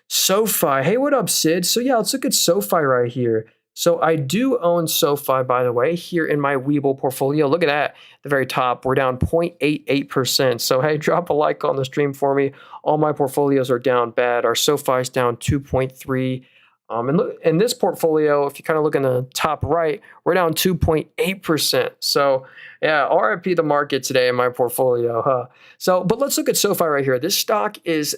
SoFi. Hey, what up, Sid? So yeah, let's look at SoFi right here. So I do own SoFi, by the way, here in my Webull portfolio. Look at that. At the very top, we're down 0.88%. So hey, drop a like on the stream for me. All my portfolios are down bad. Our SoFi is down 2.3. And look, in this portfolio, if you kind of look in the top right, we're down 2.8%. So yeah, RIP the market today in my portfolio. Huh? But let's look at SoFi right here. This stock is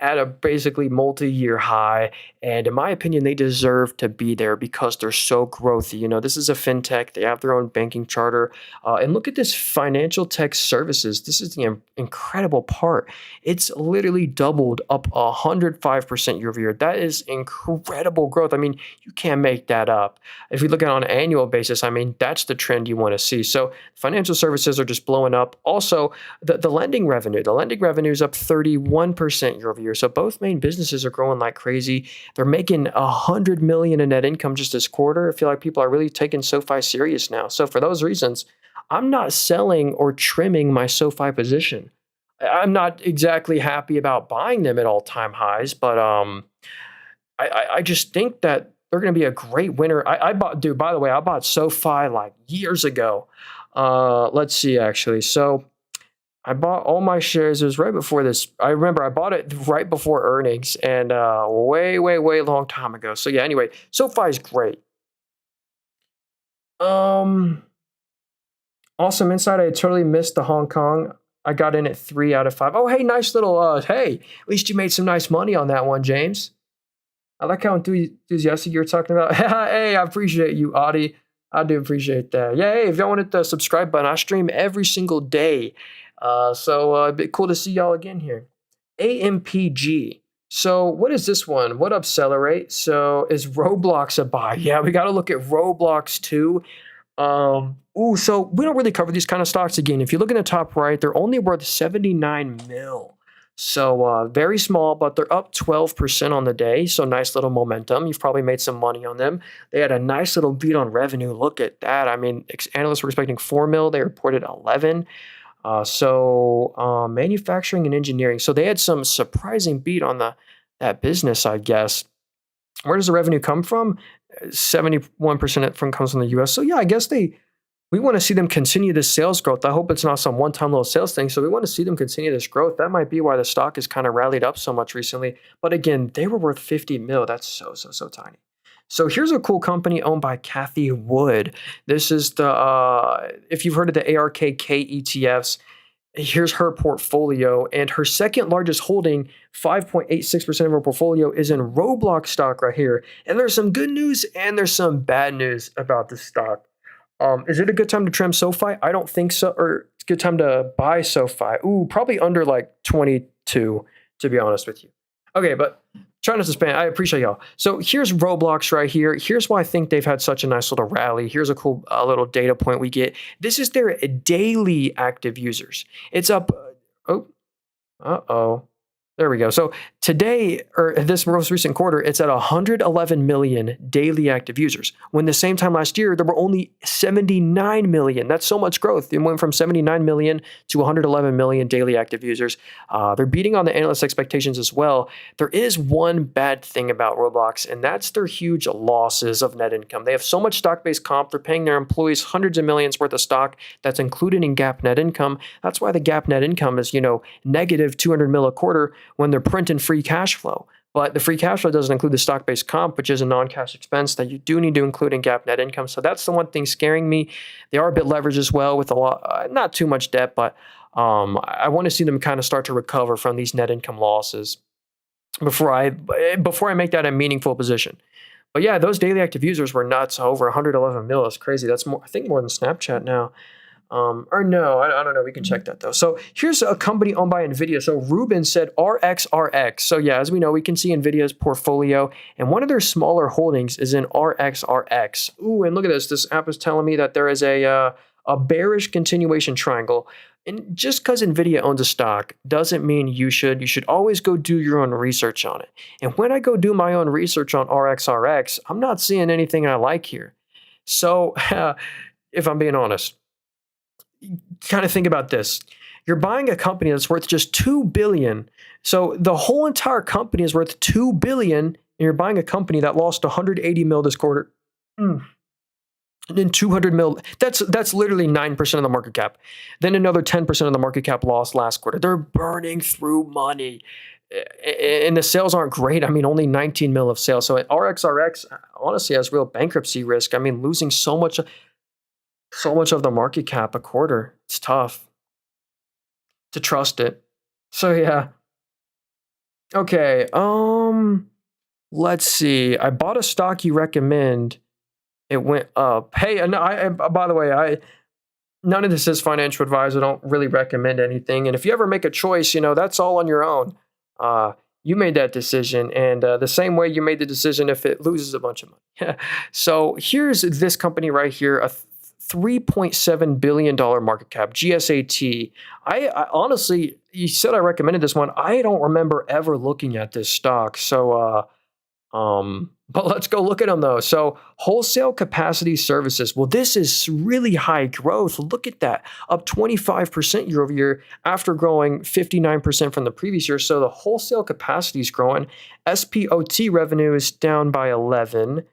at a basically multi-year high. And in my opinion, they deserve to be there because they're so growthy. This is a fintech. They have their own banking charter. And look at this financial tech services. This is the incredible part. It's literally doubled up 105% year over year. That is incredible growth. I mean, you can't make that up. If we look at it on an annual basis, I mean, that's the trend you want to see. So financial services are just blowing up. Also, the lending revenue. The lending revenue is up 31% year over year. So both main businesses are growing like crazy. They're making $100 million in net income just this quarter. I feel like people are really taking SoFi serious now. So for those reasons, I'm not selling or trimming my SoFi position. I'm not exactly happy about buying them at all-time highs, but I just think that they're going to be a great winner. I bought, dude, by the way, I bought SoFi like years ago. Let's see, actually. So I bought all my shares. It was right before this. I remember I bought it right before earnings and way long time ago. So yeah, anyway, SoFi is great. Awesome insight. I totally missed the Hong Kong. I got in at 3 out of 5. Oh, hey, nice little, hey, at least you made some nice money on that one, James. I like how enthusiastic you're talking about. Hey, I appreciate you, Audie. I do appreciate that. Yeah, hey, if y'all want to hit the subscribe button, I stream every single day. So it'd be cool to see y'all again here. AMPG. So what is this one? What up, Accelerate? So is Roblox a buy? Yeah, we got to look at Roblox too. So we don't really cover these kind of stocks again. If you look in the top right, they're only worth 79 mil. So very small, but they're up 12% on the day. So nice little momentum. You've probably made some money on them. They had a nice little beat on revenue. Look at that. I mean, analysts were expecting 4 mil. They reported 11. Manufacturing and engineering. So they had some surprising beat on that business, I guess. Where does the revenue come from? 71% comes from the US. So yeah, I guess we want to see them continue this sales growth. I hope it's not some one-time little sales thing. So we want to see them continue this growth. That might be why the stock has kind of rallied up so much recently. But again, they were worth 50 mil. That's so tiny. So here's a cool company owned by Cathie Wood. This is if you've heard of the ARKK ETFs, here's her portfolio. And her second largest holding, 5.86% of her portfolio, is in Roblox stock right here. And there's some good news and there's some bad news about this stock. Is it a good time to trim SoFi? I don't think so. Or it's a good time to buy SoFi. Ooh, probably under like 22, to be honest with you. Okay, but trying not to spam. I appreciate y'all. So here's Roblox right here. Here's why I think they've had such a nice little rally. Here's a cool little data point we get. This is their daily active users. It's up. There we go. So today, or this most recent quarter, it's at 111 million daily active users. When the same time last year, there were only 79 million. That's so much growth. It went from 79 million to 111 million daily active users. They're beating on the analyst expectations as well. There is one bad thing about Roblox, and that's their huge losses of net income. They have so much stock-based comp. They're paying their employees hundreds of millions worth of stock that's included in GAAP net income. That's why the GAAP net income is, negative 200 mil a quarter when they're printing free cash flow. But the free cash flow doesn't include the stock-based comp, which is a non-cash expense that you do need to include in GAAP net income. So that's the one thing scaring me. They are a bit leveraged as well with a lot, not too much debt, but I want to see them kind of start to recover from these net income losses before I make that a meaningful position. But yeah, those daily active users were nuts. Over 111 mil is crazy. That's more, I think, more than Snapchat now. Or no, I don't know. We can check that though. So here's a company owned by Nvidia. So Ruben said RXRX. So yeah, as we know, we can see Nvidia's portfolio, and one of their smaller holdings is in RXRX. Ooh, and look at this. This app is telling me that there is a bearish continuation triangle. And just because Nvidia owns a stock doesn't mean you should. You should always go do your own research on it. And when I go do my own research on RXRX, I'm not seeing anything I like here. So if I'm being honest, kind of think about this. You're buying a company that's worth just $2 billion. So the whole entire company is worth $2 billion, and you're buying a company that lost 180 mil this quarter. And then 200 mil. That's literally 9% of the market cap. Then another 10% of the market cap lost last quarter. They're burning through money. And the sales aren't great. I mean, only 19 mil of sales. So RXRX honestly has real bankruptcy risk. I mean, losing so much of the market cap a quarter. It's tough to trust it. So yeah. Okay. Let's see. I bought a stock you recommend. It went up. Hey, and by the way, none of this is financial advice. I don't really recommend anything. And if you ever make a choice, that's all on your own. You made that decision, and the same way you made the decision if it loses a bunch of money. So here's this company right here, a $3.7 billion market cap, GSAT. I honestly, you said I recommended this one. I don't remember ever looking at this stock. So, but let's go look at them though. So wholesale capacity services. Well, this is really high growth. Look at that, up 25% year over year after growing 59% from the previous year. So the wholesale capacity is growing. SPOT revenue is down by 11.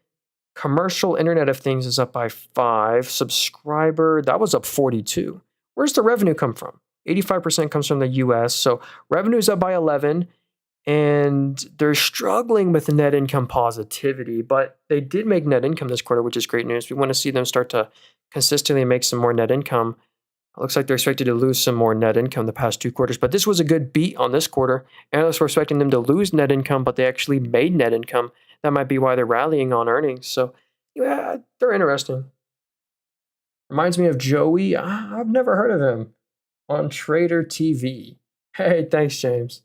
Commercial Internet of Things is up by 5. Subscriber, that was up 42. Where's the revenue come from? 85% comes from the US. So revenue is up by 11. And they're struggling with net income positivity, but they did make net income this quarter, which is great news. We want to see them start to consistently make some more net income. It looks like they're expected to lose some more net income the past 2 quarters, but this was a good beat on this quarter. Analysts were expecting them to lose net income, but they actually made net income. That might be why they're rallying on earnings. So yeah, they're interesting. Reminds me of Joey. I've never heard of him on Trader TV. Hey, thanks, James.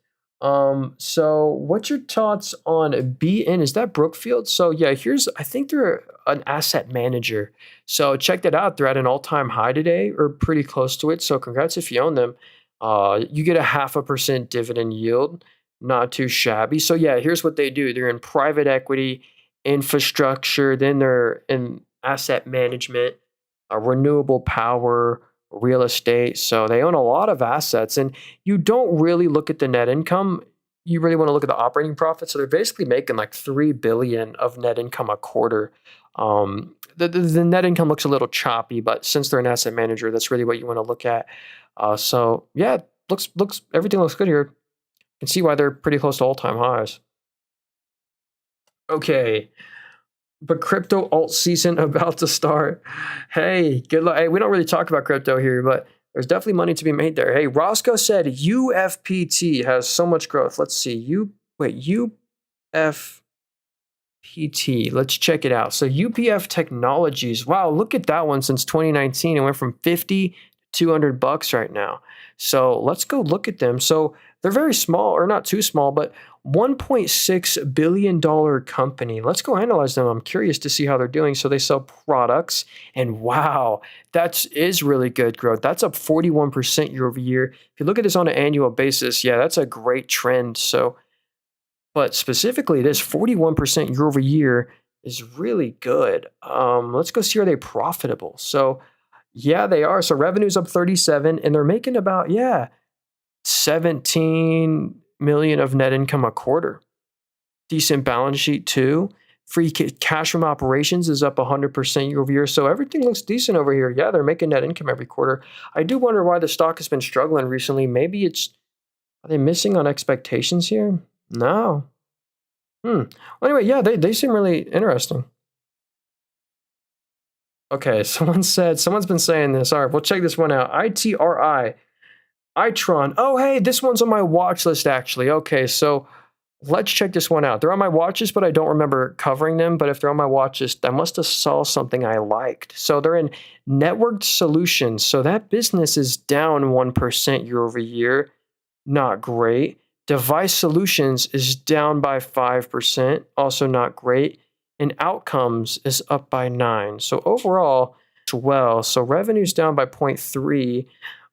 So what's your thoughts on BN? Is that Brookfield? So yeah, I think they're an asset manager. So check that out. They're at an all-time high today, or pretty close to it. So congrats if you own them. You get a 0.5% dividend yield, not too shabby. So yeah, here's what they do. They're in private equity, infrastructure, then they're in asset management, renewable power, real estate. So they own a lot of assets, and you don't really look at the net income. You really want to look at the operating profit. So they're basically making like $3 billion of net income a quarter. The net income looks a little choppy, but since they're an asset manager, that's really what you want to look at. So yeah, everything looks good here. You can see why they're pretty close to all-time highs. Okay. But crypto alt season about to start. Hey, good luck. Hey, we don't really talk about crypto here, but there's definitely money to be made there. Hey, Roscoe said UFPT has so much growth. Let's see. UFPT. Let's check it out. So UPF Technologies. Wow, look at that one since 2019. It went from 50 to $200 right now. So let's go look at them. So they're very small, or not too small, but $1.6 billion company. Let's go analyze them. I'm curious to see how they're doing. So they sell products, and wow, that is really good growth. That's up 41% year over year. If you look at this on an annual basis, yeah, that's a great trend. So, but specifically, this 41% year over year is really good. Let's go see, are they profitable? So yeah, they are. So revenue's up 37, and they're making about, 17 million of net income a quarter. Decent balance sheet too. Free cash from operations is up 100% year over year. So everything looks decent over here. Yeah, they're making net income every quarter. I do wonder why the stock has been struggling recently. Maybe are they missing on expectations here? No. Well, anyway, yeah, they seem really interesting. Okay, someone's been saying this. All right, we'll check this one out. ITRI. Itron. Oh, hey, this one's on my watch list, actually. Okay, so Let's check this one out. They're on my watch list, but I don't remember covering them. But if they're on my watch list, I must have saw something I liked. So they're in networked solutions. So that business is down 1% year over year. Not great. Device solutions is down by 5%. Also not great. And outcomes is up by 9. So overall, well, so revenue's down by 0.3.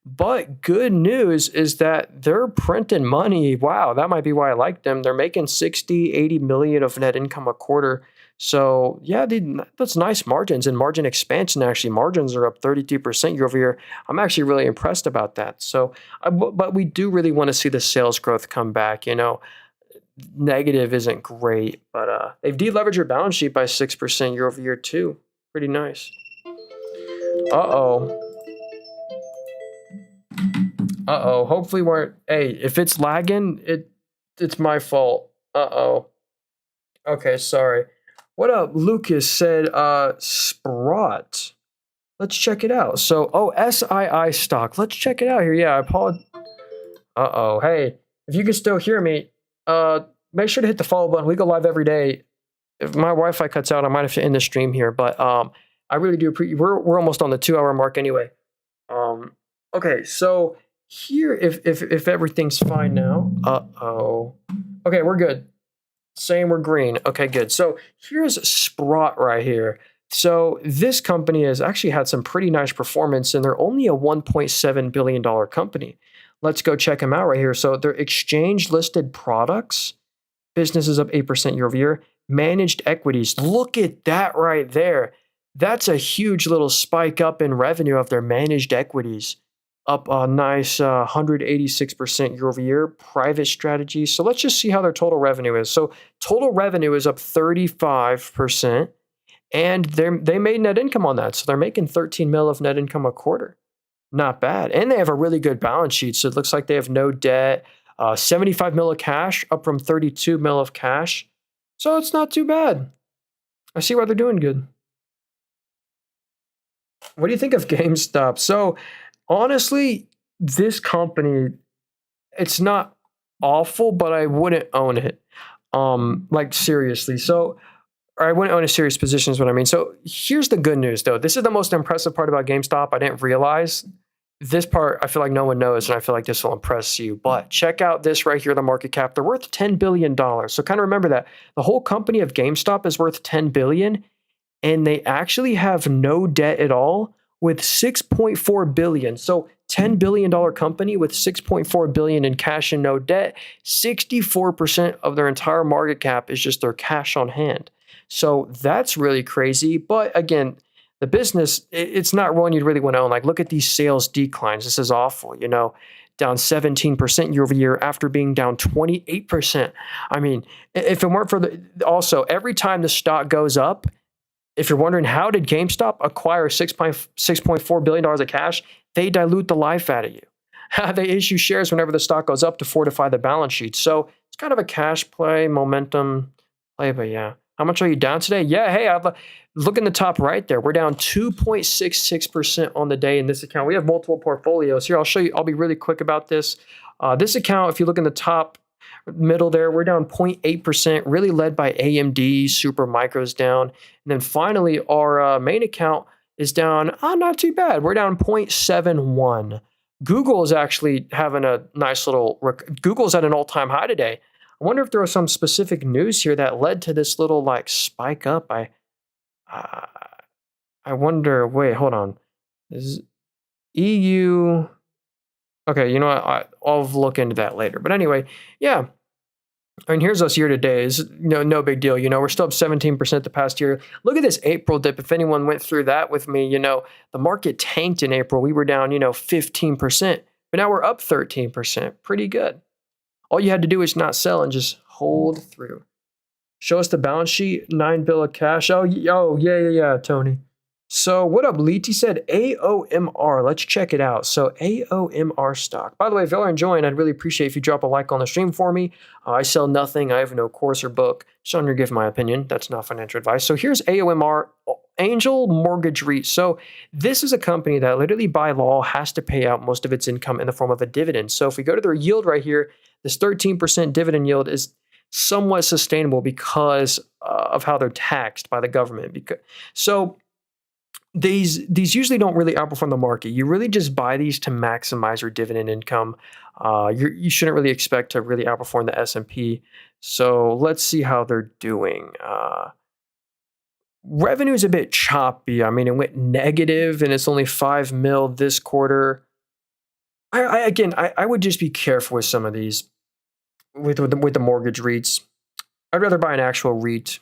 But good news is that they're printing money. Wow, that might be why I like them. They're making 60, 80 million of net income a quarter. So yeah, that's nice margins and margin expansion. Actually, margins are up 32% year over year. I'm actually really impressed about that. So, but we do really want to see the sales growth come back. Negative isn't great, but they've deleveraged your balance sheet by 6% year over year too. Pretty nice. Uh-oh. Hopefully we're... Hey, if it's lagging, it's my fault. Uh-oh. Okay, sorry. What up? Lucas said, Sprott. Let's check it out. So, SII stock. Let's check it out here. Yeah, I apologize. Uh-oh. Hey, if you can still hear me, make sure to hit the follow button. We go live every day. If my Wi-Fi cuts out, I might have to end the stream here, but I really do appreciate... We're almost on the 2-hour mark anyway. Okay, so here, if everything's fine now. Okay, we're good. Saying we're green. Okay, good. So here's Sprott right here. So this company has actually had some pretty nice performance, and they're only a $1.7 billion company. Let's go check them out right here. So their exchange-listed products, business is up 8% year over year. Managed equities, look at that right there. That's a huge little spike up in revenue of their managed equities. Up a nice 186% year over year. Private strategy. So let's just see how their total revenue is. So total revenue is up 35%, and they made net income on that. So they're making 13 mil of net income a quarter. Not bad. And they have a really good balance sheet. So it looks like they have no debt. 75 mil of cash, up from 32 mil of cash. So it's not too bad. I see why they're doing good. What do you think of GameStop? So honestly, this company, it's not awful, but I wouldn't own it. Like seriously. So I wouldn't own a serious position is what I mean. So here's the good news though. This is the most impressive part about GameStop. I didn't realize this part. I feel like no one knows, and I feel like this will impress you. But check out this right here, the market cap. They're worth $10 billion. So kind of remember that. The whole company of GameStop is worth $10 billion, and they actually have no debt at all, with $6.4 billion. So $10 billion company with $6.4 billion in cash and no debt. 64% of their entire market cap is just their cash on hand. So that's really crazy. But again, the business, it's not one you'd really want to own. Like, look at these sales declines. This is awful, down 17% year over year after being down 28%. I mean, if it weren't for also, every time the stock goes up, if you're wondering, how did GameStop acquire $6.4 billion of cash? They dilute the life out of you. They issue shares whenever the stock goes up to fortify the balance sheet. So it's kind of a cash play, momentum play, but yeah. How much are you down today? Yeah, hey, look in the top right there. We're down 2.66% on the day in this account. We have multiple portfolios. Here, I'll show you. I'll be really quick about this. This account, if you look in the top middle there, we're down 0.8%, really led by AMD, Super Micro's down. And then finally, our main account is down, not too bad. We're down 0.71. Google is actually having a nice little, Google's at an all-time high today. I wonder if there was some specific news here that led to this little spike up. I wonder, wait, hold on. Is EU, okay, you know what? I'll look into that later. But anyway, yeah. I mean, here's us year to date. It's no big deal. We're still up 17% the past year. Look at this April dip. If anyone went through that with me, the market tanked in April. We were down, 15%, but now we're up 13%. Pretty good. All you had to do is not sell and just hold through. Show us the balance sheet, 9 bill of cash. Oh, yeah, Tony. So what up, Leety said AOMR. Let's check it out. So AOMR stock. By the way, if y'all are enjoying, I'd really appreciate if you drop a like on the stream for me. I sell nothing. I have no course or book. Just on your give my opinion. That's not financial advice. So here's AOMR, Angel Mortgage REIT. So this is a company that literally by law has to pay out most of its income in the form of a dividend. So if we go to their yield right here, this 13% dividend yield is somewhat sustainable because of how they're taxed by the government. So these usually don't really outperform the market. You really just buy these to maximize your dividend income. You shouldn't really expect to really outperform the S&P. So let's see how they're doing. Revenue is a bit choppy. I mean, it went negative and it's only 5 mil this quarter. I would just be careful with some of these with the mortgage REITs. I'd rather buy an actual REIT.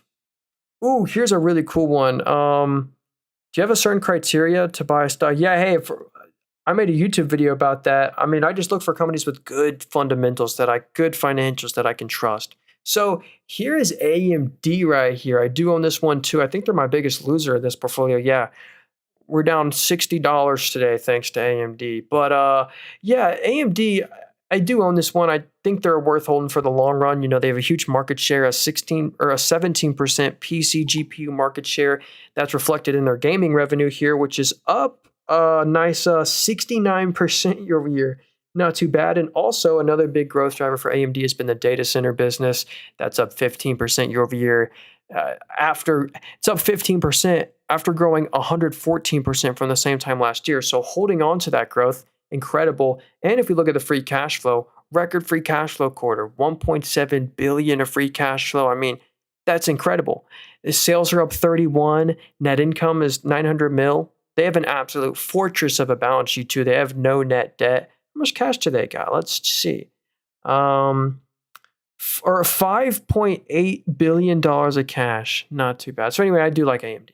Ooh, here's a really cool one. Do you have a certain criteria to buy a stock? Yeah, hey, I made a YouTube video about that. I mean, I just look for companies with good fundamentals, good financials that I can trust. So here is AMD right here. I do own this one too. I think they're my biggest loser in this portfolio. Yeah, we're down $60 today thanks to AMD. But yeah, AMD, I do own this one. I think they're worth holding for the long run. You know, they have a huge market share, a 17% PC GPU market share. That's reflected in their gaming revenue here, which is up a nice 69% year over year. Not too bad. And also another big growth driver for AMD has been the data center business. That's up 15% year over year. It's up 15% after growing 114% from the same time last year. So holding on to that growth, incredible. And if we look at the free cash flow, record free cash flow quarter, 1.7 billion of free cash flow. I mean, that's incredible. The sales are up 31. Net income is 900 mil. They have an absolute fortress of a balance sheet too. They have no net debt. How much cash do they got? Let's see. Or $5.8 billion of cash. Not too bad. So anyway, I do like AMD.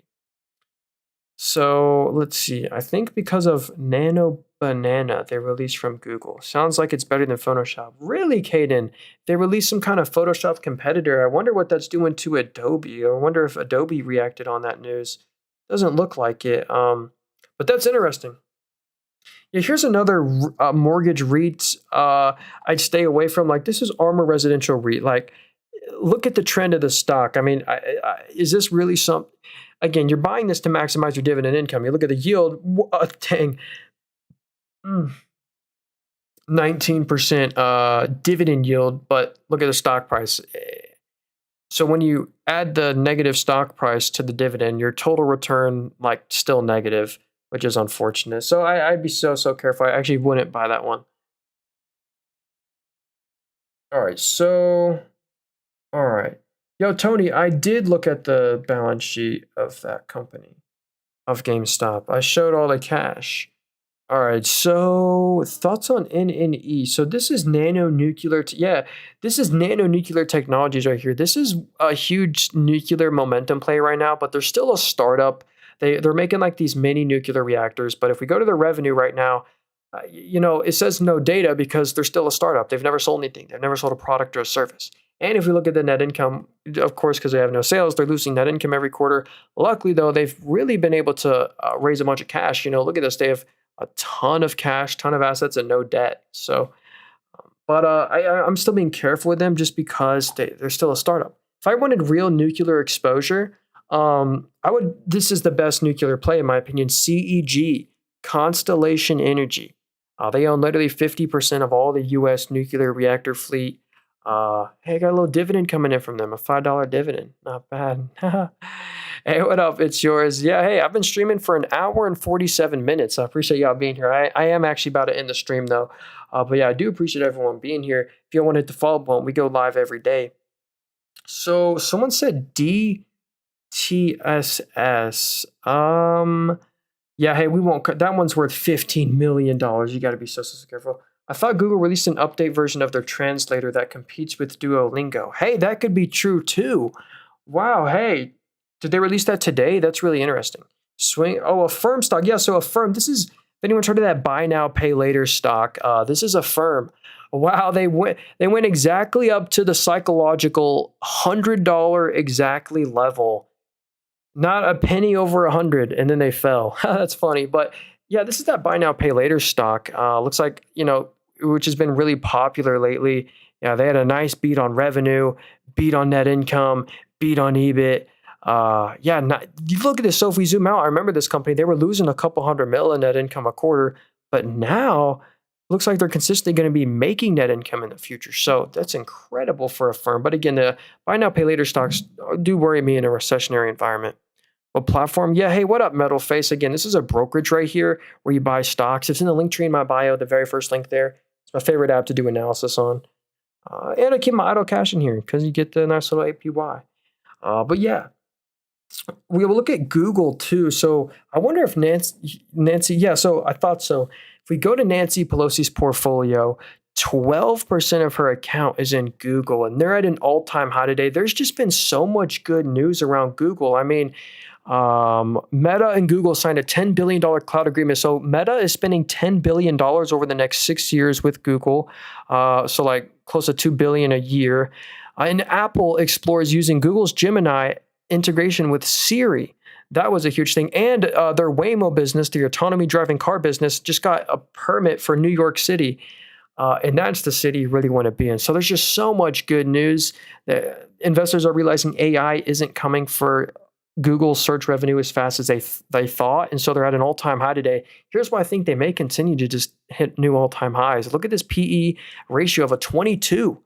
So let's see. I think because of Nano Banana they released from Google. Sounds like it's better than Photoshop. Really, Caden? They released some kind of Photoshop competitor. I wonder what that's doing to Adobe. I wonder if Adobe reacted on that news. Doesn't look like it. But that's interesting. Yeah, here's another mortgage REIT I'd stay away from. Like, this is Armor Residential REIT. Like, look at the trend of the stock. I mean, is this really some? Again, you're buying this to maximize your dividend income. You look at the yield. Dang, 19% dividend yield. But look at the stock price. So when you add the negative stock price to the dividend, your total return like still negative, which is unfortunate. So I'd be so careful. I actually wouldn't buy that one. All right. Yo, Tony, I did look at the balance sheet of that company, of GameStop. I showed all the cash. All right, so thoughts on NNE. So this is nanonuclear. This is nanonuclear technologies right here. This is a huge nuclear momentum play right now, but they're still a startup. They're making like these mini nuclear reactors. But if we go to the revenue right now, it says no data because they're still a startup. They've never sold anything. They've never sold a product or a service. And if we look at the net income, of course, because they have no sales, they're losing net income every quarter. Luckily, though, they've really been able to raise a bunch of cash. Look at this. They have a ton of cash, ton of assets, and no debt. So, but I'm still being careful with them just because they're still a startup. If I wanted real nuclear exposure, this is the best nuclear play, in my opinion. CEG, Constellation Energy. They own literally 50% of all the U.S. nuclear reactor fleet. Hey, I got a little dividend coming in from them, a $5 dividend. Not bad. Hey, what up? It's yours. Yeah, hey, I've been streaming for an hour and 47 minutes. I appreciate y'all being here. I am actually about to end the stream, though. But yeah, I do appreciate everyone being here. If you want to hit the follow button, we go live every day. So someone said DTSS. Yeah, hey, we won't. That one's worth $15 million. You got to be so careful. I thought Google released an update version of their translator that competes with Duolingo. Hey, that could be true too. Wow, hey, did they release that today? That's really interesting. Affirm stock. Yeah, so Affirm, this is, if anyone's heard of that buy now, pay later stock, this is Affirm. Wow, they went exactly up to the psychological $100 exactly level. Not a penny over 100, and then they fell. That's funny, but yeah, this is that buy now, pay later stock. Looks like, which has been really popular lately. Yeah, they had a nice beat on revenue, beat on net income, beat on EBIT. You look at this. So if we zoom out, I remember this company, they were losing a couple $100 million in net income a quarter, but now looks like they're consistently going to be making net income in the future. So that's incredible for a firm. But again, the buy now, pay later stocks do worry me in a recessionary environment. What platform? Yeah, hey, what up, Metal Face? Again, this is a brokerage right here where you buy stocks. It's in the link tree in my bio, the very first link there. It's my favorite app to do analysis on. And I keep my idle cash in here because you get the nice little APY. But yeah, we will look at Google too. So I wonder if Nancy, yeah, so I thought so. If we go to Nancy Pelosi's portfolio, 12% of her account is in Google, and they're at an all-time high today. There's just been so much good news around Google. I mean, Meta and Google signed a $10 billion cloud agreement. So Meta is spending $10 billion over the next 6 years with Google. So like close to $2 billion a year. And Apple explores using Google's Gemini integration with Siri. That was a huge thing. And their Waymo business, the autonomy driving car business, just got a permit for New York City. And that's the city you really want to be in. So there's just so much good news that investors are realizing AI isn't coming for Google search revenue as fast as they thought. And so they're at an all-time high today. Here's why I think they may continue to just hit new all-time highs. Look at this PE ratio of a 22.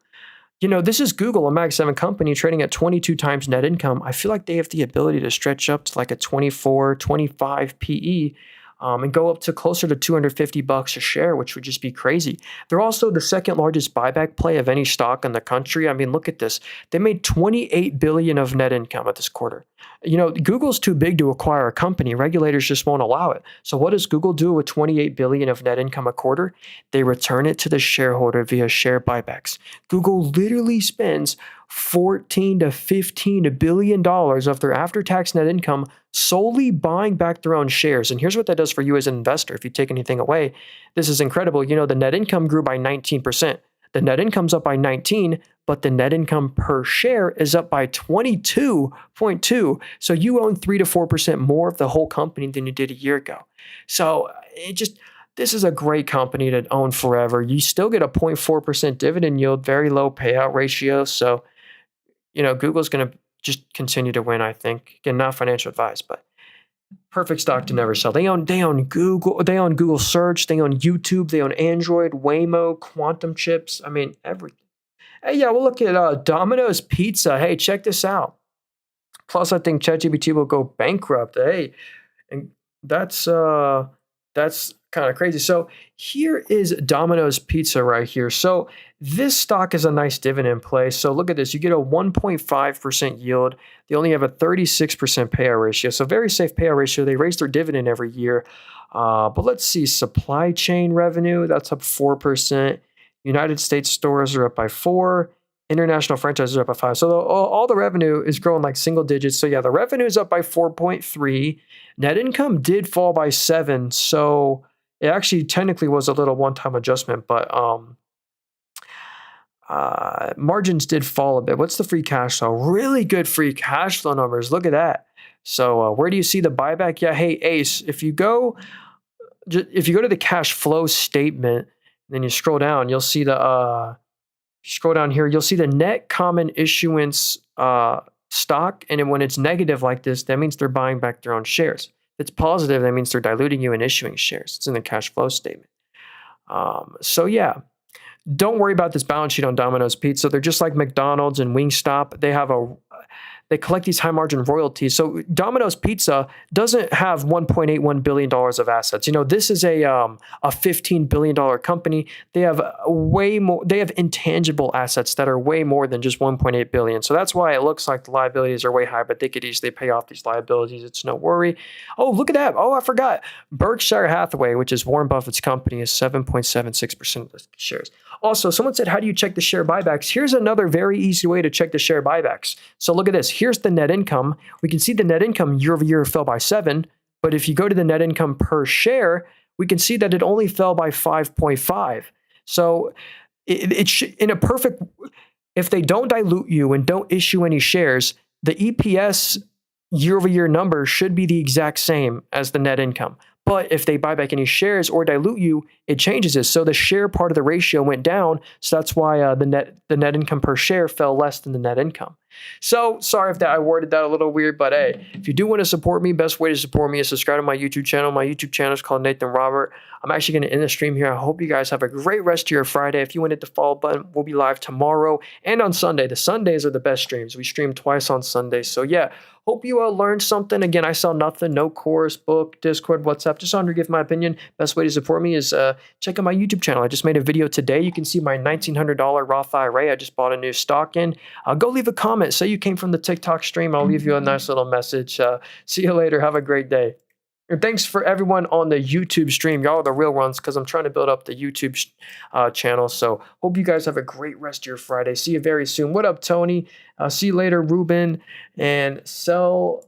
You know, this is Google, a Mag 7 company trading at 22 times net income. I feel like they have the ability to stretch up to like a 24, 25 PE and go up to closer to $250 a share, which would just be crazy. They're also the second largest buyback play of any stock in the country. I mean, look at this. They made $28 billion of net income at this quarter. You know, Google's too big to acquire a company. Regulators just won't allow it. So what does Google do with $28 billion of net income a quarter? They return it to the shareholder via share buybacks. Google literally spends $14 to $15 billion of their after-tax net income solely buying back their own shares. And here's what that does for you as an investor. If you take anything away, this is incredible. You know, the net income grew by 19%. The net income's up by 19, but the net income per share is up by 22.2. So you own 3 to 4% more of the whole company than you did a year ago. So this is a great company to own forever. You still get a 0.4% dividend yield, very low payout ratio. So, you know, Google's going to just continue to win, I think. Again, not financial advice, but perfect stock to never sell. They own Google, they own Google Search, they own YouTube, they own Android, Waymo, quantum chips. I mean, everything. Hey, yeah, we'll look at Domino's Pizza. Hey, check this out. Plus, I think ChatGPT will go bankrupt. Hey, and that's kind of crazy. So here is Domino's Pizza right here. So this stock is a nice dividend play. So look at this. You get a 1.5% yield. They only have a 36% payout ratio. So very safe payout ratio. They raise their dividend every year. But let's see. Supply chain revenue, that's up 4%. United States stores are up by 4%. International franchises are up by 5%. So all the revenue is growing like single digits. So yeah, the revenue is up by 4.3%. Net income did fall by 7%. So it actually technically was a little one-time adjustment, but margins did fall a bit. What's the free cash flow? Really good free cash flow numbers. Look at that. So where do you see the buyback? Yeah, hey, Ace, if you go to the cash flow statement, then you scroll down, you'll see scroll down here, you'll see the net common issuance stock. And then when it's negative like this, that means they're buying back their own shares. If it's positive, that means they're diluting you and issuing shares. It's in the cash flow statement. So yeah, don't worry about this balance sheet on Domino's Pizza. They're just like McDonald's and Wingstop. They collect these high margin royalties. So Domino's Pizza doesn't have $1.81 billion of assets. You know, this is a $15 billion company. They have way more, they have intangible assets that are way more than just $1.8 billion. So that's why it looks like the liabilities are way high, but they could easily pay off these liabilities. It's no worry. Oh, look at that. Oh, I forgot. Berkshire Hathaway, which is Warren Buffett's company, is 7.76% of the shares. Also, someone said, how do you check the share buybacks? Here's another very easy way to check the share buybacks. So look at this. Here's the net income. We can see the net income year over year fell by 7, but if you go to the net income per share, we can see that it only fell by 5.5. So in a perfect, if they don't dilute you and don't issue any shares, the EPS year over year number should be the exact same as the net income. But if they buy back any shares or dilute you, it changes it. So the share part of the ratio went down. So that's why the net income per share fell less than the net income. So sorry if that I worded that a little weird, but hey, if you do want to support me, best way to support me is subscribe to my YouTube channel. My YouTube channel is called Nathan Robert. I'm actually going to end the stream here. I hope you guys have a great rest of your Friday. If you want to hit the follow button, we'll be live tomorrow and on Sunday. The Sundays are the best streams. We stream twice on Sundays. So yeah, hope you learned something. Again, I sell nothing, no course, book, Discord, WhatsApp. Just wanted to give my opinion. Best way to support me is check out my YouTube channel. I just made a video today. You can see my $1,900 Roth IRA. I just bought a new stock in. Go leave a comment. Say you came from the TikTok stream. I'll leave you a nice little message. See you later. Have a great day. And thanks for everyone on the YouTube stream. Y'all are the real ones because I'm trying to build up the YouTube channel. So hope you guys have a great rest of your Friday. See you very soon. What up, Tony? See you later, Ruben. And sell.